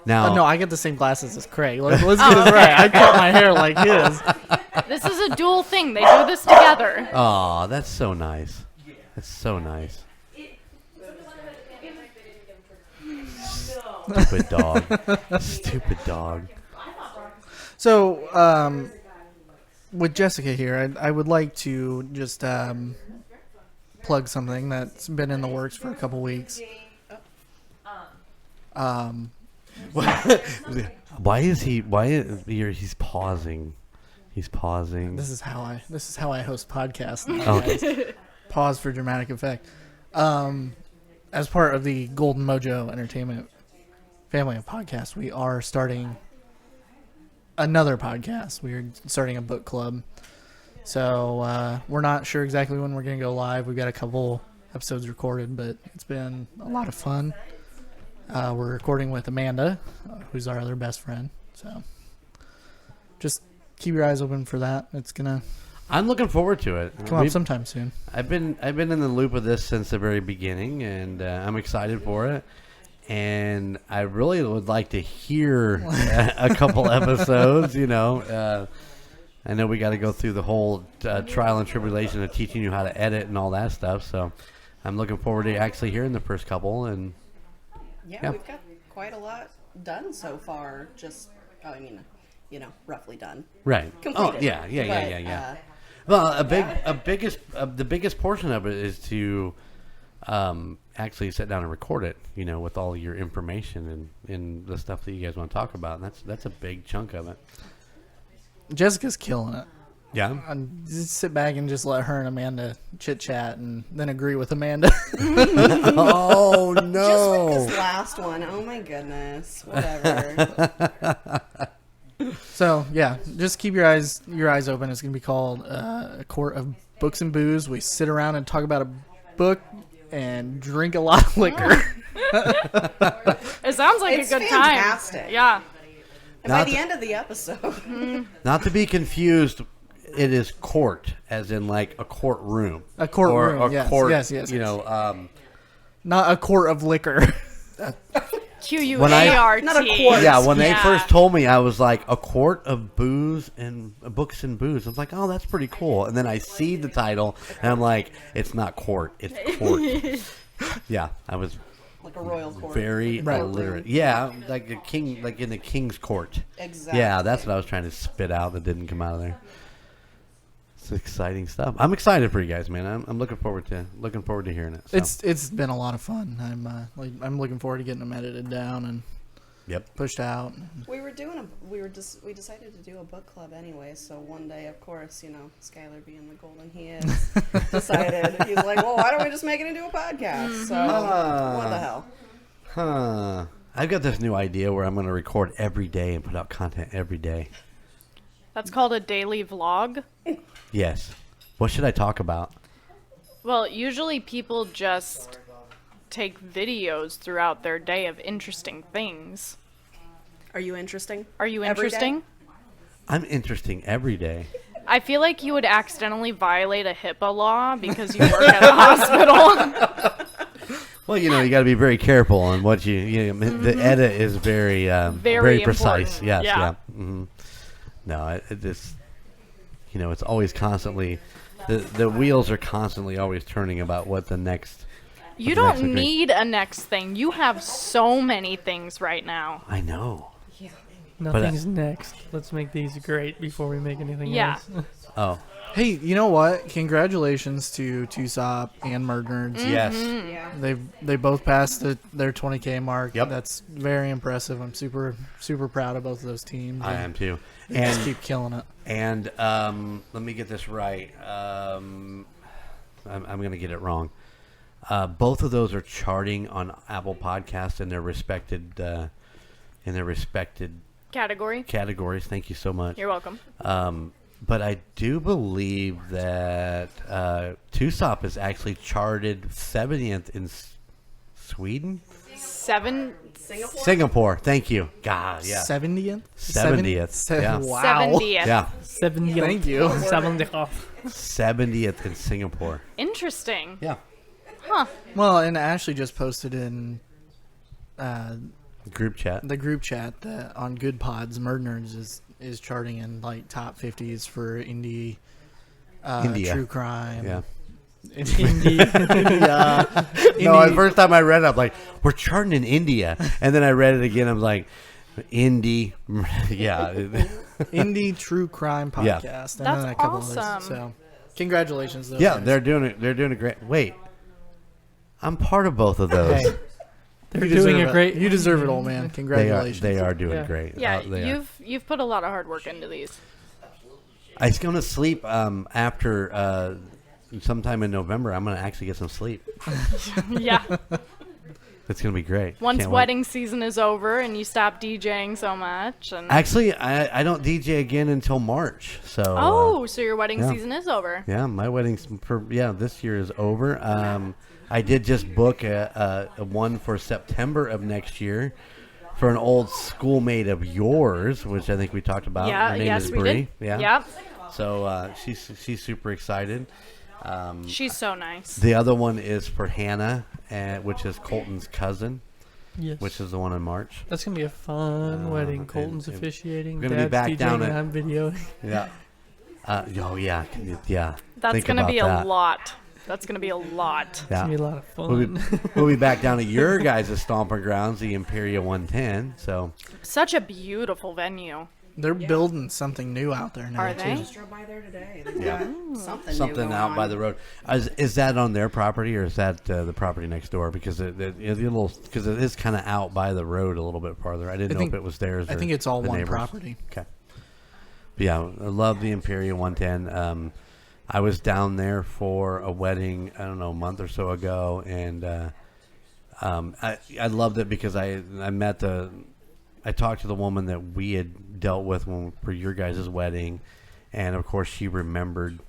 Speaker 7: Now,
Speaker 3: no, I get the same glasses as Craig. Let's get this right. I cut my hair like his.
Speaker 5: This is a dual thing. They do this together.
Speaker 7: Oh, that's so nice. That's so nice. Stupid dog. Stupid dog.
Speaker 3: So, with Jessica here, I would like to just plug something that's been in the works for a couple weeks.
Speaker 7: Why is he's pausing? He's pausing.
Speaker 3: This is how I host podcasts.
Speaker 7: Okay.
Speaker 3: Pause for dramatic effect. As part of the Golden Mojo Entertainment family of podcasts, we are starting another podcast. We're starting a book club. So we're not sure exactly when we're going to go live. We've got a couple episodes recorded, but it's been a lot of fun. We're recording with Amanda, who's our other best friend. So just keep your eyes open for that. It's gonna.
Speaker 7: I'm looking forward to it.
Speaker 3: Come up sometime soon.
Speaker 7: I've been in the loop of this since the very beginning, and I'm excited for it. And I really would like to hear a couple episodes. You know, I know we got to go through the whole trial and tribulation of teaching you how to edit and all that stuff. So I'm looking forward to actually hearing the first couple. And
Speaker 13: yeah, we've got quite a lot done so far. Just, roughly done.
Speaker 7: Right.
Speaker 13: Completed.
Speaker 7: Oh, yeah. Well, the biggest portion of it is to actually sit down and record it, with all your information and the stuff that you guys want to talk about. And that's a big chunk of it.
Speaker 3: Jessica's killing it.
Speaker 7: Yeah.
Speaker 3: Just sit back and just let her and Amanda chit chat and then agree with Amanda.
Speaker 7: Oh, no.
Speaker 13: Just like this last one. Oh, my goodness. Whatever.
Speaker 3: So, yeah, just keep your eyes open. It's going to be called A Court of Books and Booze. We sit around and talk about a book and drink a lot of liquor.
Speaker 5: It sounds like
Speaker 13: It's
Speaker 5: a good
Speaker 13: fantastic.
Speaker 5: time. Yeah.
Speaker 13: And by the end of the episode.
Speaker 7: Not to be confused, it is court, as in like a courtroom.
Speaker 3: A courtroom,
Speaker 7: or a
Speaker 3: yes,
Speaker 7: court,
Speaker 3: yes. Not a quart of liquor.
Speaker 5: Q-U-A-R-T.
Speaker 13: Not a quart.
Speaker 7: Yeah, when they first told me, I was like, a quart of booze and books and booze. I was like, oh, that's pretty cool. And then I see the title, and I'm like, it's not court, it's court. Yeah, I was
Speaker 13: Like a royal court.
Speaker 7: very illiterate. Yeah, like a king, like in the king's court.
Speaker 13: Exactly.
Speaker 7: Yeah, that's what I was trying to spit out that didn't come out of there. It's exciting stuff. I'm excited for you guys, man. I'm looking forward to hearing it. So.
Speaker 3: It's been a lot of fun. I'm looking forward to getting them edited down and pushed out.
Speaker 13: We decided to do a book club anyway. So one day, of course, Skylar being the golden he is, decided he's like, well, why don't we just make it into a podcast? So what the hell?
Speaker 7: Huh. I've got this new idea where I'm going to record every day and put out content every day.
Speaker 5: That's called a daily vlog.
Speaker 7: Yes. What should I talk about?
Speaker 5: Well, usually people just take videos throughout their day of interesting things.
Speaker 13: Are you interesting?
Speaker 5: Are you
Speaker 13: Every
Speaker 5: interesting?
Speaker 13: day?
Speaker 7: I'm interesting every day.
Speaker 5: I feel like you would accidentally violate a HIPAA law because you work at a hospital.
Speaker 7: Well, you got to be very careful on what the edit is very precise. Yes, yeah. Mm-hmm. No, it just, it's always constantly, the wheels are constantly always turning about what the next.
Speaker 5: You don't need a next thing. You have so many things right now.
Speaker 7: I know.
Speaker 5: Yeah.
Speaker 4: Nothing's next. Let's make these great before we make anything else.
Speaker 7: Oh.
Speaker 3: Hey, you know what? Congratulations to Tusop and Murd Nerds.
Speaker 5: Mm-hmm.
Speaker 7: Yes.
Speaker 13: Yeah.
Speaker 3: They both passed their 20K mark.
Speaker 7: Yep.
Speaker 3: That's very impressive. I'm super proud of both of those teams.
Speaker 7: I am too.
Speaker 3: They just keep killing it.
Speaker 7: And let me get this right. I'm going to get it wrong. Both of those are charting on Apple Podcasts in their respected categories. Thank you so much.
Speaker 5: You're welcome.
Speaker 7: But I do believe that Tusop is actually charted 70th in Sweden. Singapore. Thank you. God, yeah.
Speaker 3: 70th?
Speaker 7: 70th. Yeah.
Speaker 3: Wow.
Speaker 5: 70th.
Speaker 7: Yeah.
Speaker 4: 70th.
Speaker 3: Thank you.
Speaker 7: 70th in Singapore.
Speaker 5: Interesting.
Speaker 7: Yeah.
Speaker 5: Huh.
Speaker 3: Well, and Ashley just posted in
Speaker 7: Group chat.
Speaker 3: the group chat that on Good Pods, Murd Nerds is is charting in like top 50s for indie,
Speaker 7: India.
Speaker 3: true crime.
Speaker 7: Yeah.
Speaker 3: India.
Speaker 7: No, the first time I read it, I'm like, we're charting in India. And then I read it again. I'm like, indie. Yeah.
Speaker 3: Indie true crime podcast.
Speaker 7: Yeah.
Speaker 3: And
Speaker 5: That's
Speaker 3: then a couple
Speaker 5: awesome.
Speaker 3: others. So, congratulations, though.
Speaker 7: Yeah,
Speaker 3: guys.
Speaker 7: they're doing it. They're doing a great. Wait, I'm part of both of those.
Speaker 3: Hey,
Speaker 4: They're
Speaker 3: you
Speaker 4: doing
Speaker 3: deserve
Speaker 4: a great.
Speaker 3: it. You deserve it, old man.
Speaker 7: They are.
Speaker 3: Congratulations.
Speaker 7: They are doing
Speaker 4: Yeah.
Speaker 7: great.
Speaker 5: Yeah,
Speaker 7: They are.
Speaker 5: you've put a lot of hard work into these.
Speaker 7: I was going to sleep after sometime in November. I'm going to actually get some sleep.
Speaker 5: Yeah.
Speaker 7: It's going to be great.
Speaker 5: Once
Speaker 7: Can't wait.
Speaker 5: wedding season is over and you stop DJing so much, and
Speaker 7: Actually, I don't DJ again until March. So.
Speaker 5: so your wedding
Speaker 7: yeah.
Speaker 5: season is over.
Speaker 7: Yeah, my wedding's this year is over. I did just book a one for September of next year for an old schoolmate of yours, which I think we talked about.
Speaker 5: Yeah,
Speaker 7: Her name
Speaker 5: yes,
Speaker 7: is
Speaker 5: we
Speaker 7: Bree.
Speaker 5: did.
Speaker 7: Yeah.
Speaker 5: Yep.
Speaker 7: So she's super excited.
Speaker 5: She's so nice.
Speaker 7: The other one is for Hannah, which is Colton's cousin.
Speaker 4: Yes.
Speaker 7: Which is the one in March.
Speaker 4: That's gonna be a fun wedding. Colton's
Speaker 7: and
Speaker 4: officiating.
Speaker 7: we're gonna be
Speaker 4: Dad's
Speaker 7: back down
Speaker 4: DJing,
Speaker 7: at-
Speaker 4: and I'm videoing.
Speaker 7: Yeah. Yeah.
Speaker 5: That's
Speaker 7: Think
Speaker 5: gonna
Speaker 7: about
Speaker 5: be
Speaker 7: that.
Speaker 5: a lot. That's gonna be a lot.
Speaker 4: It's gonna be a lot of fun.
Speaker 7: We'll be back down at your guys' stomping grounds, the Imperial 110. So
Speaker 5: Such a beautiful venue.
Speaker 3: They're building something new out there now.
Speaker 5: Are they?
Speaker 3: Too.
Speaker 13: Just drove by there today. They've
Speaker 7: Yeah.
Speaker 13: got something new
Speaker 7: something
Speaker 13: going
Speaker 7: out by
Speaker 13: on.
Speaker 7: the road. Is that on their property or is that the property next door? Because it is kind of out by the road a little bit farther. I didn't know if it was theirs.
Speaker 3: I
Speaker 7: or
Speaker 3: think it's all
Speaker 7: the
Speaker 3: one
Speaker 7: neighbors.
Speaker 3: property.
Speaker 7: Okay. But yeah, I love the Imperial 110. I was down there for a wedding, I don't know, a month or so ago, and I loved it because I talked to the woman that we had dealt with for your guys' wedding, and of course she remembered.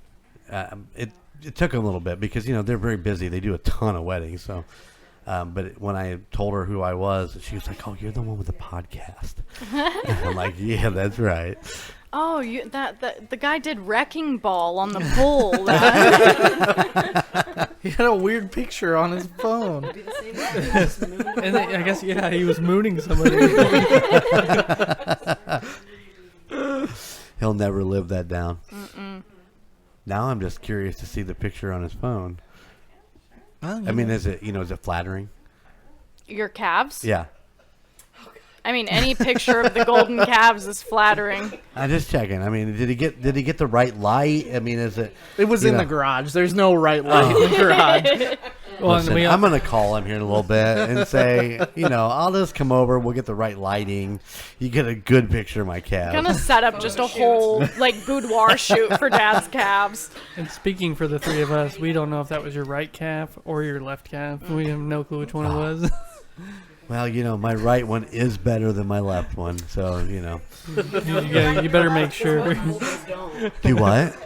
Speaker 7: It took a little bit because they're very busy. They do a ton of weddings, so. But when I told her who I was, she was like, "Oh, you're the one with the podcast." I'm like, "Yeah, that's right."
Speaker 5: Oh, the guy did wrecking ball on the pole.
Speaker 3: He had a weird picture on his phone.
Speaker 4: And then, I guess he was mooning somebody.
Speaker 7: He'll never live that down.
Speaker 5: Mm-mm.
Speaker 7: Now I'm just curious to see the picture on his phone.
Speaker 3: Well,
Speaker 7: I mean, is it flattering?
Speaker 5: Your calves?
Speaker 7: Yeah.
Speaker 5: I mean, any picture of the golden calves is flattering.
Speaker 7: I'm just checking. I mean, did he get the right light? I mean, is it?
Speaker 3: It was in the garage. There's no right light in the garage.
Speaker 7: Listen, I'm gonna call him here in a little bit and say, I'll just come over. We'll get the right lighting. You get a good picture of my calves.
Speaker 5: Gonna set up just a whole boudoir shoot for Dad's calves.
Speaker 4: And speaking for the three of us, we don't know if that was your right calf or your left calf. We have no clue which one it was.
Speaker 7: Well, my right one is better than my left one, so
Speaker 4: you better make sure.
Speaker 7: Do what?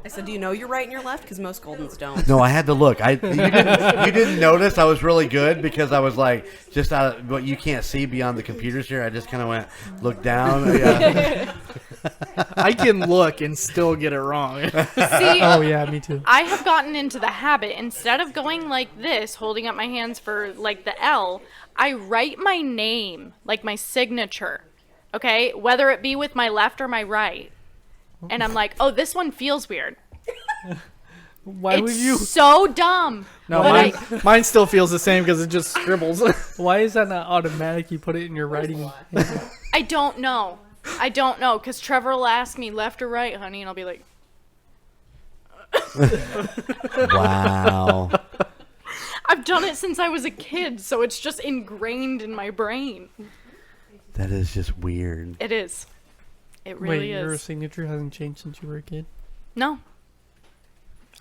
Speaker 13: I said, do you know you're right and you're left? Because most Goldens don't.
Speaker 7: No, I had to look. You didn't notice I was really good because I was like, just out of what you can't see beyond the computers here. I just kind of look down. Yeah.
Speaker 3: I can look and still get it wrong.
Speaker 5: See,
Speaker 4: oh yeah, me too.
Speaker 5: I have gotten into the habit, instead of going like this, holding up my hands for the L, I write my name, my signature, okay? Whether it be with my left or my right. And I'm like, oh, this one feels weird.
Speaker 4: Why would you?
Speaker 5: It's so dumb.
Speaker 3: No,
Speaker 5: But
Speaker 3: mine still feels the same because it just scribbles.
Speaker 4: Why is that not automatic? You put it in your writing.
Speaker 5: I don't know. Because Trevor will ask me left or right, honey, and I'll be like...
Speaker 7: Wow.
Speaker 5: I've done it since I was a kid, so it's just ingrained in my brain.
Speaker 7: That is just weird.
Speaker 5: It is. It really
Speaker 4: Wait, your
Speaker 5: is.
Speaker 4: signature hasn't changed since you were a kid?
Speaker 5: No.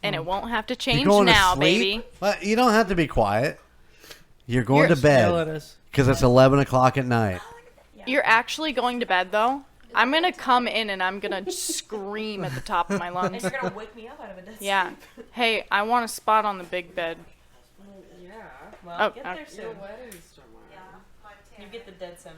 Speaker 5: And it won't have to
Speaker 7: You're
Speaker 5: change
Speaker 7: going
Speaker 5: now,
Speaker 7: to sleep?
Speaker 5: baby.
Speaker 7: Well, you don't have to be quiet. You're going to
Speaker 4: Yell at
Speaker 7: bed
Speaker 4: us.
Speaker 7: because it's 11 o'clock at night.
Speaker 5: You're actually going to bed, though? I'm going to come in and I'm going to scream at the top of my lungs.
Speaker 8: And you're going to wake me up out of a dead
Speaker 5: Yeah.
Speaker 8: sleep.
Speaker 5: Hey, I want a spot on the big bed.
Speaker 8: Yeah. Well,
Speaker 5: Oh,
Speaker 8: get
Speaker 5: okay.
Speaker 8: there soon. You get the dead center.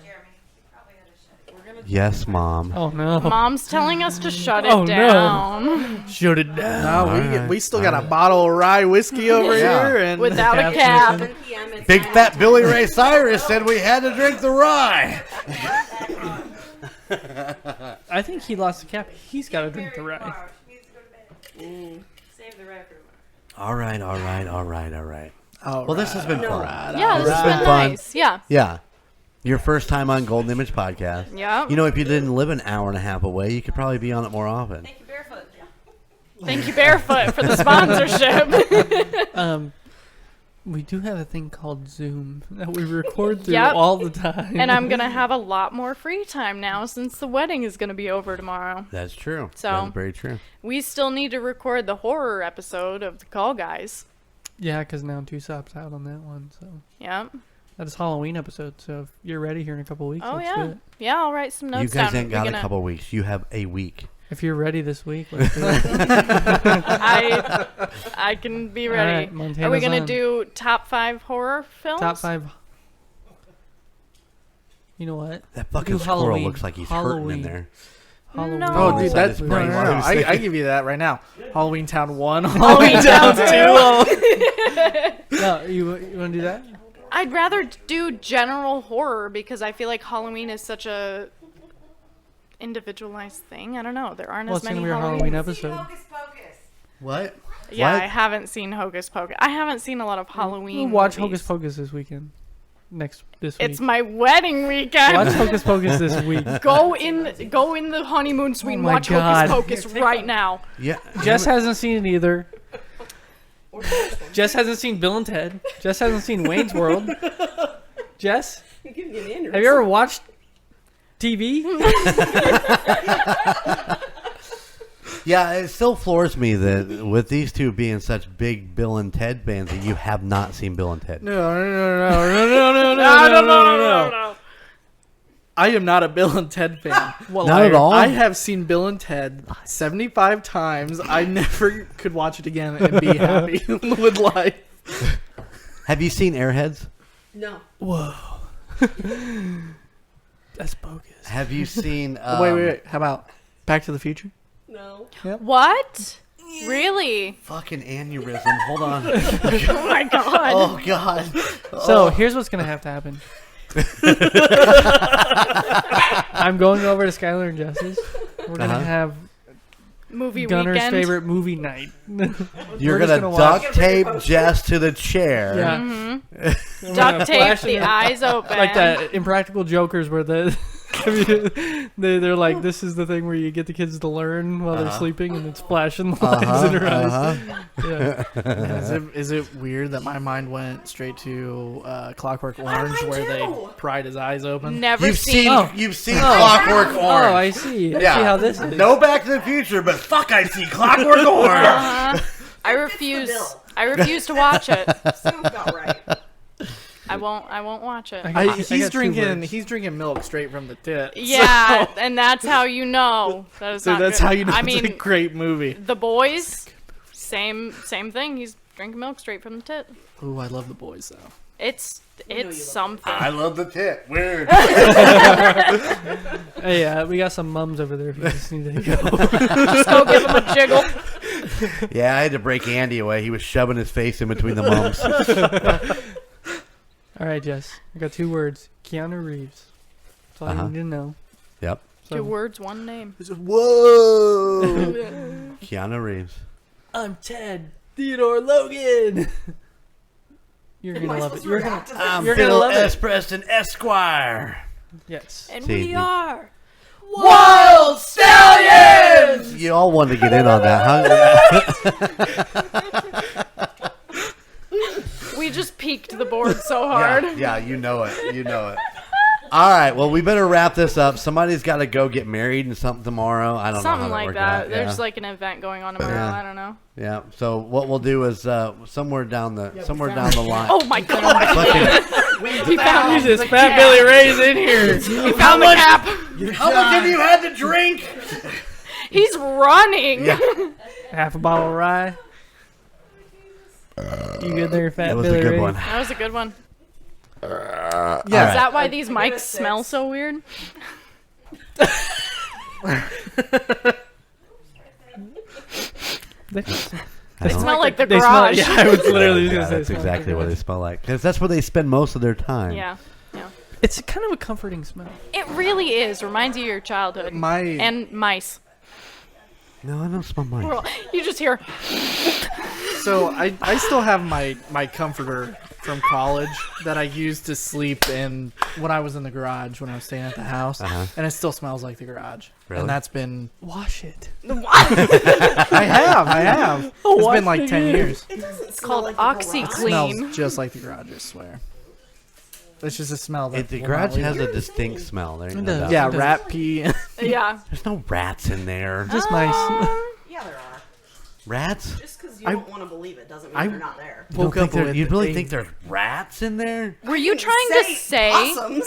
Speaker 7: Yes, Mom.
Speaker 4: Oh no.
Speaker 5: Mom's telling us to shut it
Speaker 4: Oh, no.
Speaker 5: down.
Speaker 4: Shut it down.
Speaker 3: No, we still got a bottle of rye whiskey over
Speaker 7: Yeah.
Speaker 3: here, and
Speaker 5: Without a
Speaker 4: Cap's
Speaker 5: cap.
Speaker 4: missing.
Speaker 7: Big fat Billy Ray Cyrus said we had to drink the rye.
Speaker 3: I
Speaker 4: I think he lost the cap. He's got to drink the rye.
Speaker 8: Save the rye for tomorrow.
Speaker 7: All right. Well, this has been fun.
Speaker 5: Yeah, this has been
Speaker 7: fun.
Speaker 5: nice. Yeah.
Speaker 7: Yeah. Your first time on Golden Image Podcast.
Speaker 5: Yeah.
Speaker 7: You know, if you didn't live an hour and a half away, you could probably be on it more often.
Speaker 8: Thank you, Barefoot.
Speaker 5: Thank you, Barefoot, for the sponsorship.
Speaker 4: We do have a thing called Zoom that we record through
Speaker 5: Yep.
Speaker 4: all the time.
Speaker 5: And I'm going to have a lot more free time now since the wedding is going to be over tomorrow.
Speaker 7: That's true.
Speaker 5: So
Speaker 7: That's very true.
Speaker 5: we still need to record the horror episode of The Call Guys.
Speaker 4: Yeah, because now Tusop's out on that one. So
Speaker 5: Yeah.
Speaker 4: that is Halloween episode. So if you're ready here in a couple weeks,
Speaker 5: Oh,
Speaker 4: let's
Speaker 5: yeah.
Speaker 4: do it.
Speaker 5: Yeah, I'll write some notes
Speaker 7: You guys
Speaker 5: down.
Speaker 7: ain't got a couple weeks. You have a week.
Speaker 4: If you're ready this week, let's do it.
Speaker 5: I can be
Speaker 4: All
Speaker 5: ready.
Speaker 4: right,
Speaker 5: Are we
Speaker 4: Montana's
Speaker 5: going to
Speaker 4: on.
Speaker 5: do top 5 horror films?
Speaker 4: Top 5. You know what?
Speaker 7: That fucking
Speaker 4: Do
Speaker 7: squirrel
Speaker 4: Halloween.
Speaker 7: looks like he's hurting in
Speaker 4: Halloween.
Speaker 7: there.
Speaker 4: Halloween.
Speaker 5: No.
Speaker 3: Oh, dude,
Speaker 7: Inside
Speaker 3: that's
Speaker 7: his
Speaker 3: no.
Speaker 7: brain while he was
Speaker 3: I
Speaker 7: thinking.
Speaker 3: give you that right now. Halloween Town 1,
Speaker 5: Halloween
Speaker 3: Halloween
Speaker 5: Town
Speaker 3: Town 2.
Speaker 4: No, you want to do that?
Speaker 5: I'd rather do general horror because I feel like Halloween is such a individualized thing. I don't know. There aren't
Speaker 4: Well,
Speaker 5: as
Speaker 4: it's going
Speaker 5: many
Speaker 4: to be our
Speaker 5: Halloween.
Speaker 4: Halloween episode.
Speaker 7: What?
Speaker 5: Yeah,
Speaker 7: What?
Speaker 5: I haven't seen Hocus Pocus. I haven't seen a lot of Halloween.
Speaker 4: We'll watch
Speaker 5: movies.
Speaker 4: Hocus Pocus this weekend. This week.
Speaker 5: It's my wedding weekend.
Speaker 4: Watch Hocus Pocus this week.
Speaker 5: Go in the honeymoon suite and
Speaker 4: my
Speaker 5: watch
Speaker 4: God.
Speaker 5: Hocus Pocus right now.
Speaker 7: Yeah.
Speaker 4: Jess hasn't seen it either. Jess hasn't seen Bill and Ted. Jess hasn't seen Wayne's World. Jess, have you ever watched TV?
Speaker 7: Yeah, it still floors me that with these two being such big Bill and Ted fans that you have not seen Bill and Ted.
Speaker 3: No. I am not a Bill and Ted fan.
Speaker 7: Not at all?
Speaker 3: I have seen Bill and Ted 75 times. I never could watch it again and be happy with life.
Speaker 7: Have you seen Airheads?
Speaker 13: No.
Speaker 4: Whoa. That's bogus.
Speaker 7: Have you seen...
Speaker 3: Wait. How about Back to the Future?
Speaker 13: No.
Speaker 5: What? Really?
Speaker 7: Fucking aneurysm. Hold on.
Speaker 5: Oh my god.
Speaker 7: Oh, God.
Speaker 4: So here's what's going to have to happen. I'm going over to Skylar and Jess's. We're going to have
Speaker 5: Movie
Speaker 4: Gunner's
Speaker 5: weekend.
Speaker 4: favorite movie night.
Speaker 7: You're
Speaker 4: We're just
Speaker 7: gonna
Speaker 4: watch-
Speaker 7: duct tape Jess to the chair.
Speaker 4: Yeah.
Speaker 5: Mm-hmm. Duct tape, the eyes open.
Speaker 4: Like the Impractical Jokers where they're like, this is the thing where you get the kids to learn while they're sleeping and it's flashing the lights in their eyes. Yeah.
Speaker 3: Is it weird that my mind went straight to Clockwork Orange where they pried his eyes open?
Speaker 5: Never
Speaker 7: You've
Speaker 5: seen.
Speaker 7: seen Clockwork Orange.
Speaker 4: Oh, I see. I see how this is.
Speaker 7: No Back to the Future, but fuck, I see Clockwork Orange.
Speaker 5: I refuse. I refuse to watch it.
Speaker 13: Sounds about right.
Speaker 5: I won't watch it.
Speaker 3: He's drinking milk straight from the tit.
Speaker 5: Yeah,
Speaker 3: so-
Speaker 5: and that's how you know that is
Speaker 3: So
Speaker 5: not
Speaker 3: that's
Speaker 5: good.
Speaker 3: how you know
Speaker 5: I
Speaker 3: it's
Speaker 5: mean,
Speaker 3: a great movie.
Speaker 5: The Boys, same thing. He's drinking milk straight from the tit.
Speaker 3: Ooh, I love The Boys though.
Speaker 5: It's something.
Speaker 7: I love the tit. Weird.
Speaker 4: Hey, we got some mums over there if you just need to go.
Speaker 5: Just go give him a jiggle.
Speaker 7: Yeah, I had to break Andy away. He was shoving his face in between the mums.
Speaker 4: All right, Jess. I got 2 words. Keanu Reeves. That's all you need to know.
Speaker 7: Yep.
Speaker 5: Two words, one name.
Speaker 7: Whoa. Keanu Reeves.
Speaker 4: I'm Ted Theodore Logan. You're gonna love it. You're gonna
Speaker 7: Bill
Speaker 4: love
Speaker 7: S.
Speaker 4: it.
Speaker 7: Preston Esquire.
Speaker 4: Yes.
Speaker 5: And
Speaker 7: See,
Speaker 5: we are
Speaker 7: Wild Stallions! You all wanted to get in on that, huh?
Speaker 5: We just peaked the board so hard.
Speaker 7: Yeah, you know it. You know it. All right, well, we better wrap this up. Somebody's got to go get married and something tomorrow. I don't
Speaker 5: Something
Speaker 7: know how
Speaker 5: like
Speaker 7: works
Speaker 5: that.
Speaker 7: out.
Speaker 5: There's
Speaker 7: Yeah.
Speaker 5: like an event going on tomorrow.
Speaker 7: Yeah.
Speaker 5: I don't know.
Speaker 7: Yeah. So what we'll do is somewhere down the line.
Speaker 5: Oh my god!
Speaker 7: Fucking,
Speaker 5: He found
Speaker 4: Jesus, Fat Billy Ray's in here.
Speaker 5: He found the cap.
Speaker 7: how much have you had to drink?
Speaker 5: He's running.
Speaker 7: Yeah.
Speaker 4: Half a bottle of rye. You good there, Fat
Speaker 7: That was
Speaker 4: Billy
Speaker 7: a good
Speaker 4: Ray?
Speaker 7: one.
Speaker 5: That was a good one.
Speaker 7: Yeah.
Speaker 5: Is that why these mics smell so weird? They smell like the
Speaker 4: They smell-
Speaker 5: garage.
Speaker 4: yeah, I was literally
Speaker 7: Yeah,
Speaker 4: gonna say
Speaker 7: that's
Speaker 4: smell like
Speaker 7: exactly
Speaker 4: the
Speaker 7: what they
Speaker 4: garage.
Speaker 7: smell like. Because that's where they spend most of their time.
Speaker 5: Yeah. Yeah.
Speaker 4: It's kind of a comforting smell.
Speaker 5: It really is. Reminds you of your childhood. And mice.
Speaker 7: No, I don't smell mine.
Speaker 5: You just hear.
Speaker 3: So I still have my comforter from college that I used to sleep in when I was in the garage when I was staying at the house, and it still smells like the garage.
Speaker 7: Really?
Speaker 3: And that's been
Speaker 4: Wash it.
Speaker 3: I have. It's been like 10 years.
Speaker 5: It's called
Speaker 3: It
Speaker 5: OxyClean.
Speaker 3: smells just like the garage, I swear. It's just a smell that
Speaker 7: The
Speaker 3: will
Speaker 7: garage
Speaker 3: not leave.
Speaker 7: has a distinct smell. There, no doubt.
Speaker 3: Yeah, rat pee.
Speaker 5: Yeah.
Speaker 7: There's no rats in there.
Speaker 4: Just mice.
Speaker 13: Yeah, there are.
Speaker 7: Rats?
Speaker 13: Just because you don't want to believe it doesn't mean they're not there.
Speaker 7: You really think there's rats in there?
Speaker 5: Were you trying to say,
Speaker 13: possums.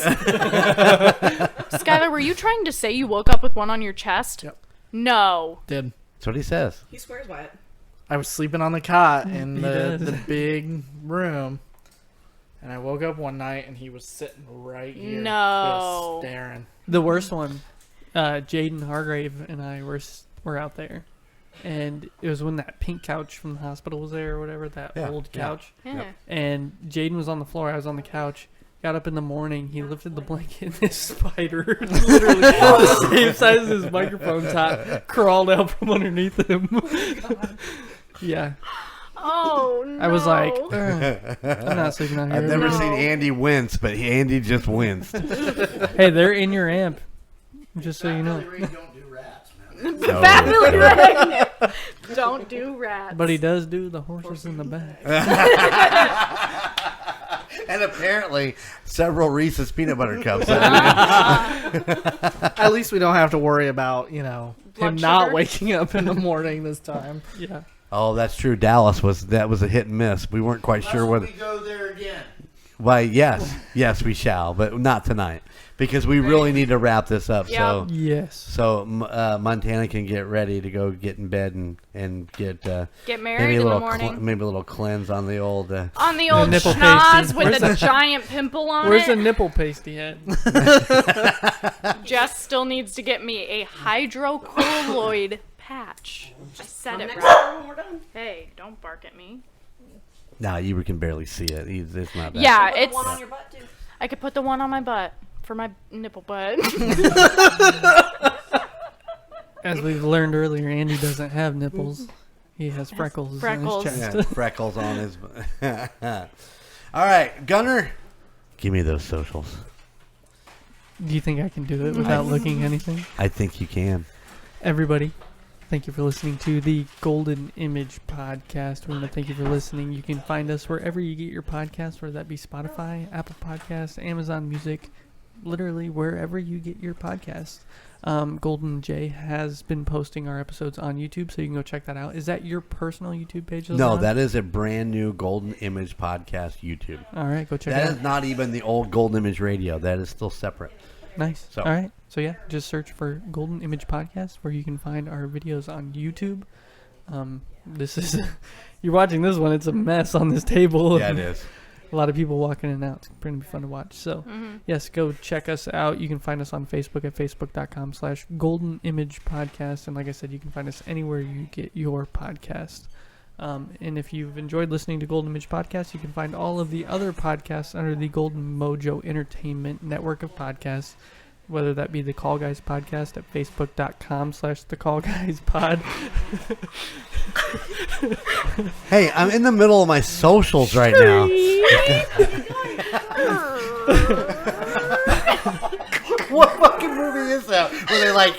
Speaker 5: Skylar? Were you trying to say you woke up with one on your chest?
Speaker 3: Yep.
Speaker 5: No.
Speaker 3: Did.
Speaker 7: That's what he says.
Speaker 13: He swears by it.
Speaker 3: I was sleeping on the cot in
Speaker 4: He
Speaker 3: the
Speaker 4: does.
Speaker 3: big room, and I woke up one night and he was sitting right here,
Speaker 5: No.
Speaker 3: just staring.
Speaker 4: The worst one, Jaden Hargrave and I were out there, and it was when that pink couch from the hospital was there or whatever, that old couch.
Speaker 5: Yeah. Yep.
Speaker 4: And Jaden was on the floor, I was on the couch. Got up in the morning, he lifted the blanket, and this spider, literally the same size as his microphone top, crawled out from underneath him. Yeah.
Speaker 5: Oh no.
Speaker 4: I was like, I'm not sleeping out here.
Speaker 7: I've never seen Andy wince, but Andy just winced.
Speaker 4: Hey, they're in your amp. Just so you know.
Speaker 9: Don't do rats,
Speaker 7: No.
Speaker 5: Fat Billy Ray. Don't do rats.
Speaker 4: But he does do the horses in the back.
Speaker 7: And apparently, several Reese's peanut butter cups.
Speaker 3: At least we don't have to worry about,
Speaker 5: Blood
Speaker 3: him not
Speaker 5: sugar?
Speaker 3: waking up in the morning this time.
Speaker 4: Yeah.
Speaker 7: Oh, that's true. Dallas was a hit and miss. We weren't quite sure whether.
Speaker 9: We go there again.
Speaker 7: Why? Yes, we shall, but not tonight because we really need to wrap this up. So
Speaker 4: Yes.
Speaker 7: So Montana can get ready to go get in bed and get
Speaker 5: married
Speaker 7: maybe a
Speaker 5: in the
Speaker 7: little
Speaker 5: morning.
Speaker 7: maybe a little cleanse on the old.
Speaker 5: On the old
Speaker 4: nipple
Speaker 5: schnoz
Speaker 4: pasty.
Speaker 5: with a giant pimple on
Speaker 4: Where's
Speaker 5: it.
Speaker 4: the nipple pasty at?
Speaker 5: Jess still needs to get me a hydrocolloid patch. I said it
Speaker 13: Next
Speaker 5: right.
Speaker 13: time when we're done.
Speaker 5: Hey, don't bark at me.
Speaker 7: Nah, you can barely see it. It's not that.
Speaker 5: Yeah,
Speaker 13: Put
Speaker 5: it's.
Speaker 13: one on your butt too.
Speaker 5: I could put the one on my butt for my nipple butt.
Speaker 4: As we've learned earlier, Andy doesn't have nipples. He has freckles,
Speaker 5: freckles.
Speaker 4: on his chest.
Speaker 7: Yeah, freckles on his. All right, Gunner, give me those socials.
Speaker 4: Do you think I can do it without looking anything?
Speaker 7: I think you can.
Speaker 4: Everybody, thank you for listening to the Golden Image Podcast. We want to thank you for listening. You can find us wherever you get your podcasts, whether that be Spotify, Apple Podcasts, Amazon Music, literally wherever you get your podcasts. Golden J has been posting our episodes on YouTube, so you can go check that out. Is that your personal YouTube page?
Speaker 7: No,
Speaker 4: Lozano?
Speaker 7: that is a brand new Golden Image Podcast YouTube.
Speaker 4: All right, go check it
Speaker 7: That
Speaker 4: out.
Speaker 7: is not even the old Golden Image Radio. That is still separate.
Speaker 4: Nice.
Speaker 7: So-
Speaker 4: All right. So yeah, just search for Golden Image Podcast where you can find our videos on YouTube. This is you're watching this one. It's a mess on this table.
Speaker 7: Yeah, it is.
Speaker 4: A lot of people walking in and out. It's going to be fun to watch. So yes, go check us out. You can find us on Facebook at facebook.com/Golden Image Podcast. And like I said, you can find us anywhere you get your podcast. And if you've enjoyed listening to Golden Image Podcast, you can find all of the other podcasts under the Golden Mojo Entertainment network of podcasts, whether that be the Call Guys Podcast at facebook.com/the Call Guys Pod.
Speaker 7: Hey, I'm in the middle of my socials right now. What fucking movie is that? Where they like,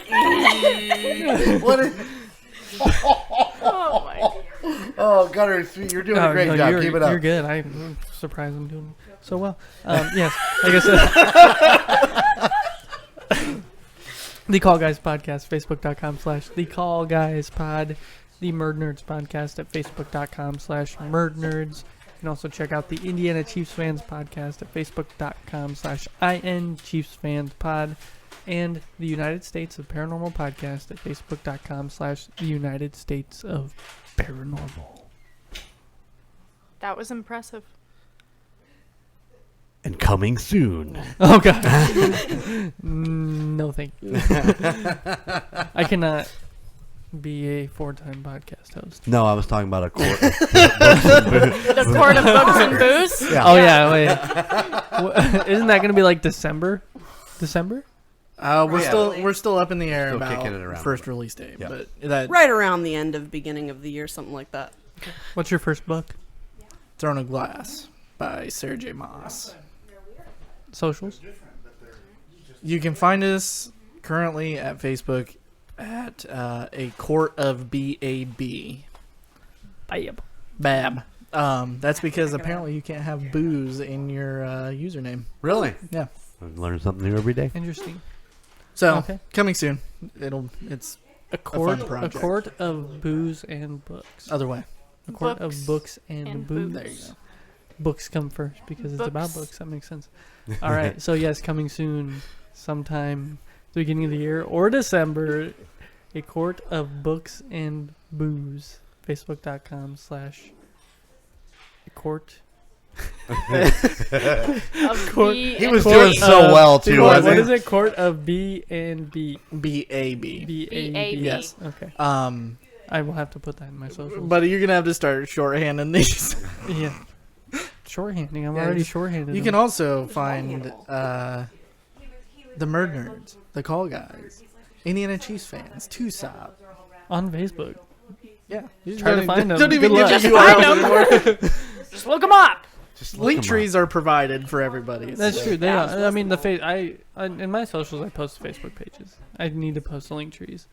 Speaker 7: what is?
Speaker 5: Oh my.
Speaker 7: Oh, Gunner, you're doing a great job. Keep it up.
Speaker 4: You're good. I'm surprised I'm doing so well. Yes, like I said, the Call Guys Podcast, facebook.com/the Call Guys Pod, the Murd Nerds Podcast at facebook.com/Murd Nerds. You can also check out the Indiana Chiefs Fans Podcast at facebook.com/IN Chiefs Fans Pod, and the United States of Paranormal Podcast at facebook.com/the United States of Paranormal.
Speaker 5: That was impressive.
Speaker 7: And coming soon.
Speaker 4: Oh god. No thank you. I cannot be a 4-time podcast host.
Speaker 7: No, I was talking about a court.
Speaker 5: The court of books and booze.
Speaker 7: Yeah.
Speaker 4: Oh yeah, wait. Isn't that gonna be like December? December?
Speaker 3: We're still up in the air
Speaker 7: Still kicking it
Speaker 3: about
Speaker 7: around.
Speaker 3: first release date,
Speaker 7: Yeah.
Speaker 3: but that
Speaker 13: Right around the end of beginning of the year, something like that.
Speaker 4: What's your first book?
Speaker 3: Throne of Glass by Sarah J. Maas.
Speaker 4: Socials?
Speaker 3: You can find us currently at Facebook at a court of BAB. Bab. That's because apparently you can't have booze in your username.
Speaker 7: Really?
Speaker 3: Yeah.
Speaker 7: I learn something new every day.
Speaker 4: Interesting.
Speaker 3: So
Speaker 4: Okay.
Speaker 3: coming soon. It's
Speaker 4: A court,
Speaker 3: fun project.
Speaker 4: a court of booze and books.
Speaker 3: Other way.
Speaker 4: A court
Speaker 5: Books
Speaker 4: of books and booze.
Speaker 3: There you go.
Speaker 4: Books come first because it's about
Speaker 5: Books.
Speaker 4: books. That makes sense. All right. So yes, coming soon, sometime the beginning of the year or December, a court of books and booze. Facebook.com/court. Court.
Speaker 7: He was doing so well too.
Speaker 4: What
Speaker 7: wasn't
Speaker 4: is
Speaker 7: he?
Speaker 4: it? Court of B and B.
Speaker 3: BAB.
Speaker 4: B-A-B.
Speaker 3: Yes.
Speaker 4: Okay.
Speaker 3: I
Speaker 4: will have to put that in my socials.
Speaker 3: But you're gonna have to start shorthanding these.
Speaker 4: Yeah. Shorthanding. I'm
Speaker 3: Yeah,
Speaker 4: already
Speaker 3: just-
Speaker 4: shorthanded.
Speaker 3: You
Speaker 4: them.
Speaker 3: can also find the Murd Nerds, the Call Guys, Indiana Chiefs fans, Tucson.
Speaker 4: On Facebook.
Speaker 3: Yeah. You
Speaker 4: Try to
Speaker 3: don't-
Speaker 4: find them.
Speaker 3: Don't even
Speaker 4: Good
Speaker 3: give
Speaker 4: luck.
Speaker 3: you URLs anymore.
Speaker 5: Just look them up.
Speaker 3: Link trees are provided for everybody.
Speaker 4: That's
Speaker 3: so-
Speaker 4: true. They are. I mean, I in my socials, I post Facebook pages. I need to post the link trees.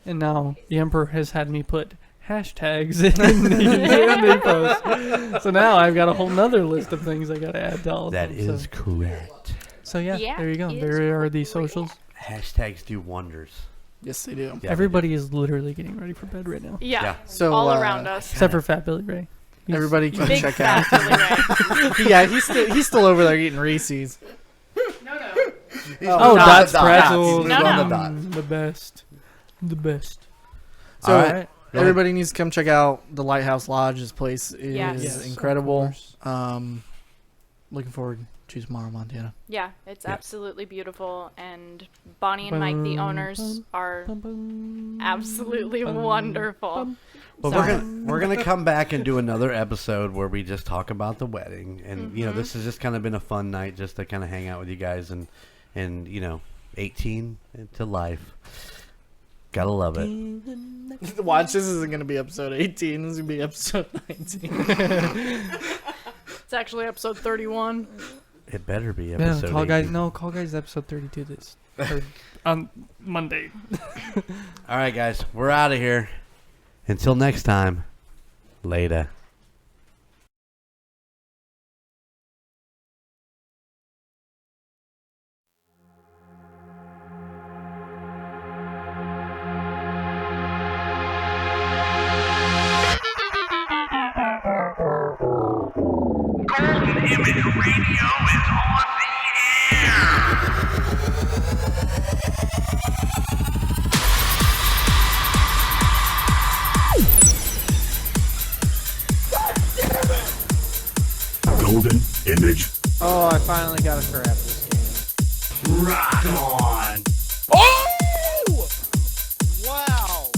Speaker 4: And now the Emperor has had me put hashtags in the post. So now I've got a whole nother list of things I got to add to all of
Speaker 7: That
Speaker 4: them.
Speaker 7: is correct.
Speaker 4: So yeah,
Speaker 5: Yeah,
Speaker 4: there you go.
Speaker 5: it
Speaker 4: There are the socials.
Speaker 7: Hashtags do wonders.
Speaker 3: Yes, they do.
Speaker 7: Yeah,
Speaker 4: Everybody is literally getting ready for bed right now.
Speaker 5: Yeah.
Speaker 7: Yeah.
Speaker 3: So
Speaker 5: all around us.
Speaker 4: Except for Fat Billy Ray.
Speaker 3: Everybody can
Speaker 5: Big
Speaker 3: check
Speaker 5: fat
Speaker 3: out.
Speaker 5: Billy Ray.
Speaker 3: Yeah, he's still over there eating Reese's.
Speaker 4: Oh, Dots pretzels.
Speaker 5: No, no.
Speaker 4: The best. The best.
Speaker 3: So
Speaker 7: All right.
Speaker 3: everybody needs to come check out the Lighthouse Lodge. This place is
Speaker 5: Yes,
Speaker 3: incredible.
Speaker 4: of
Speaker 3: Looking forward to tomorrow, Montana.
Speaker 5: Yeah, it's
Speaker 7: Yeah.
Speaker 5: absolutely beautiful, and Bonnie and Mike, the owners, are absolutely wonderful.
Speaker 7: But
Speaker 5: Sorry.
Speaker 7: we're gonna come back and do another episode where we just talk about the wedding, and you know, this has just kind of been a fun night just to kind of hang out with you guys and you know, 18 to life. Gotta love it.
Speaker 3: Watch, this isn't going to be episode 18. This is going to be episode 19.
Speaker 5: It's actually episode 31.
Speaker 7: It better be
Speaker 4: Yeah,
Speaker 7: episode.
Speaker 4: Call
Speaker 7: 18.
Speaker 4: Guys. No, Call Guys episode 32 this or on Monday.
Speaker 7: All right, guys, we're out of here. Until next time, later.
Speaker 1: Golden Image Radio is on the air.
Speaker 2: Golden Image.
Speaker 14: Oh, I finally got to grab this game.
Speaker 2: Rock on.
Speaker 14: Oh! Wow.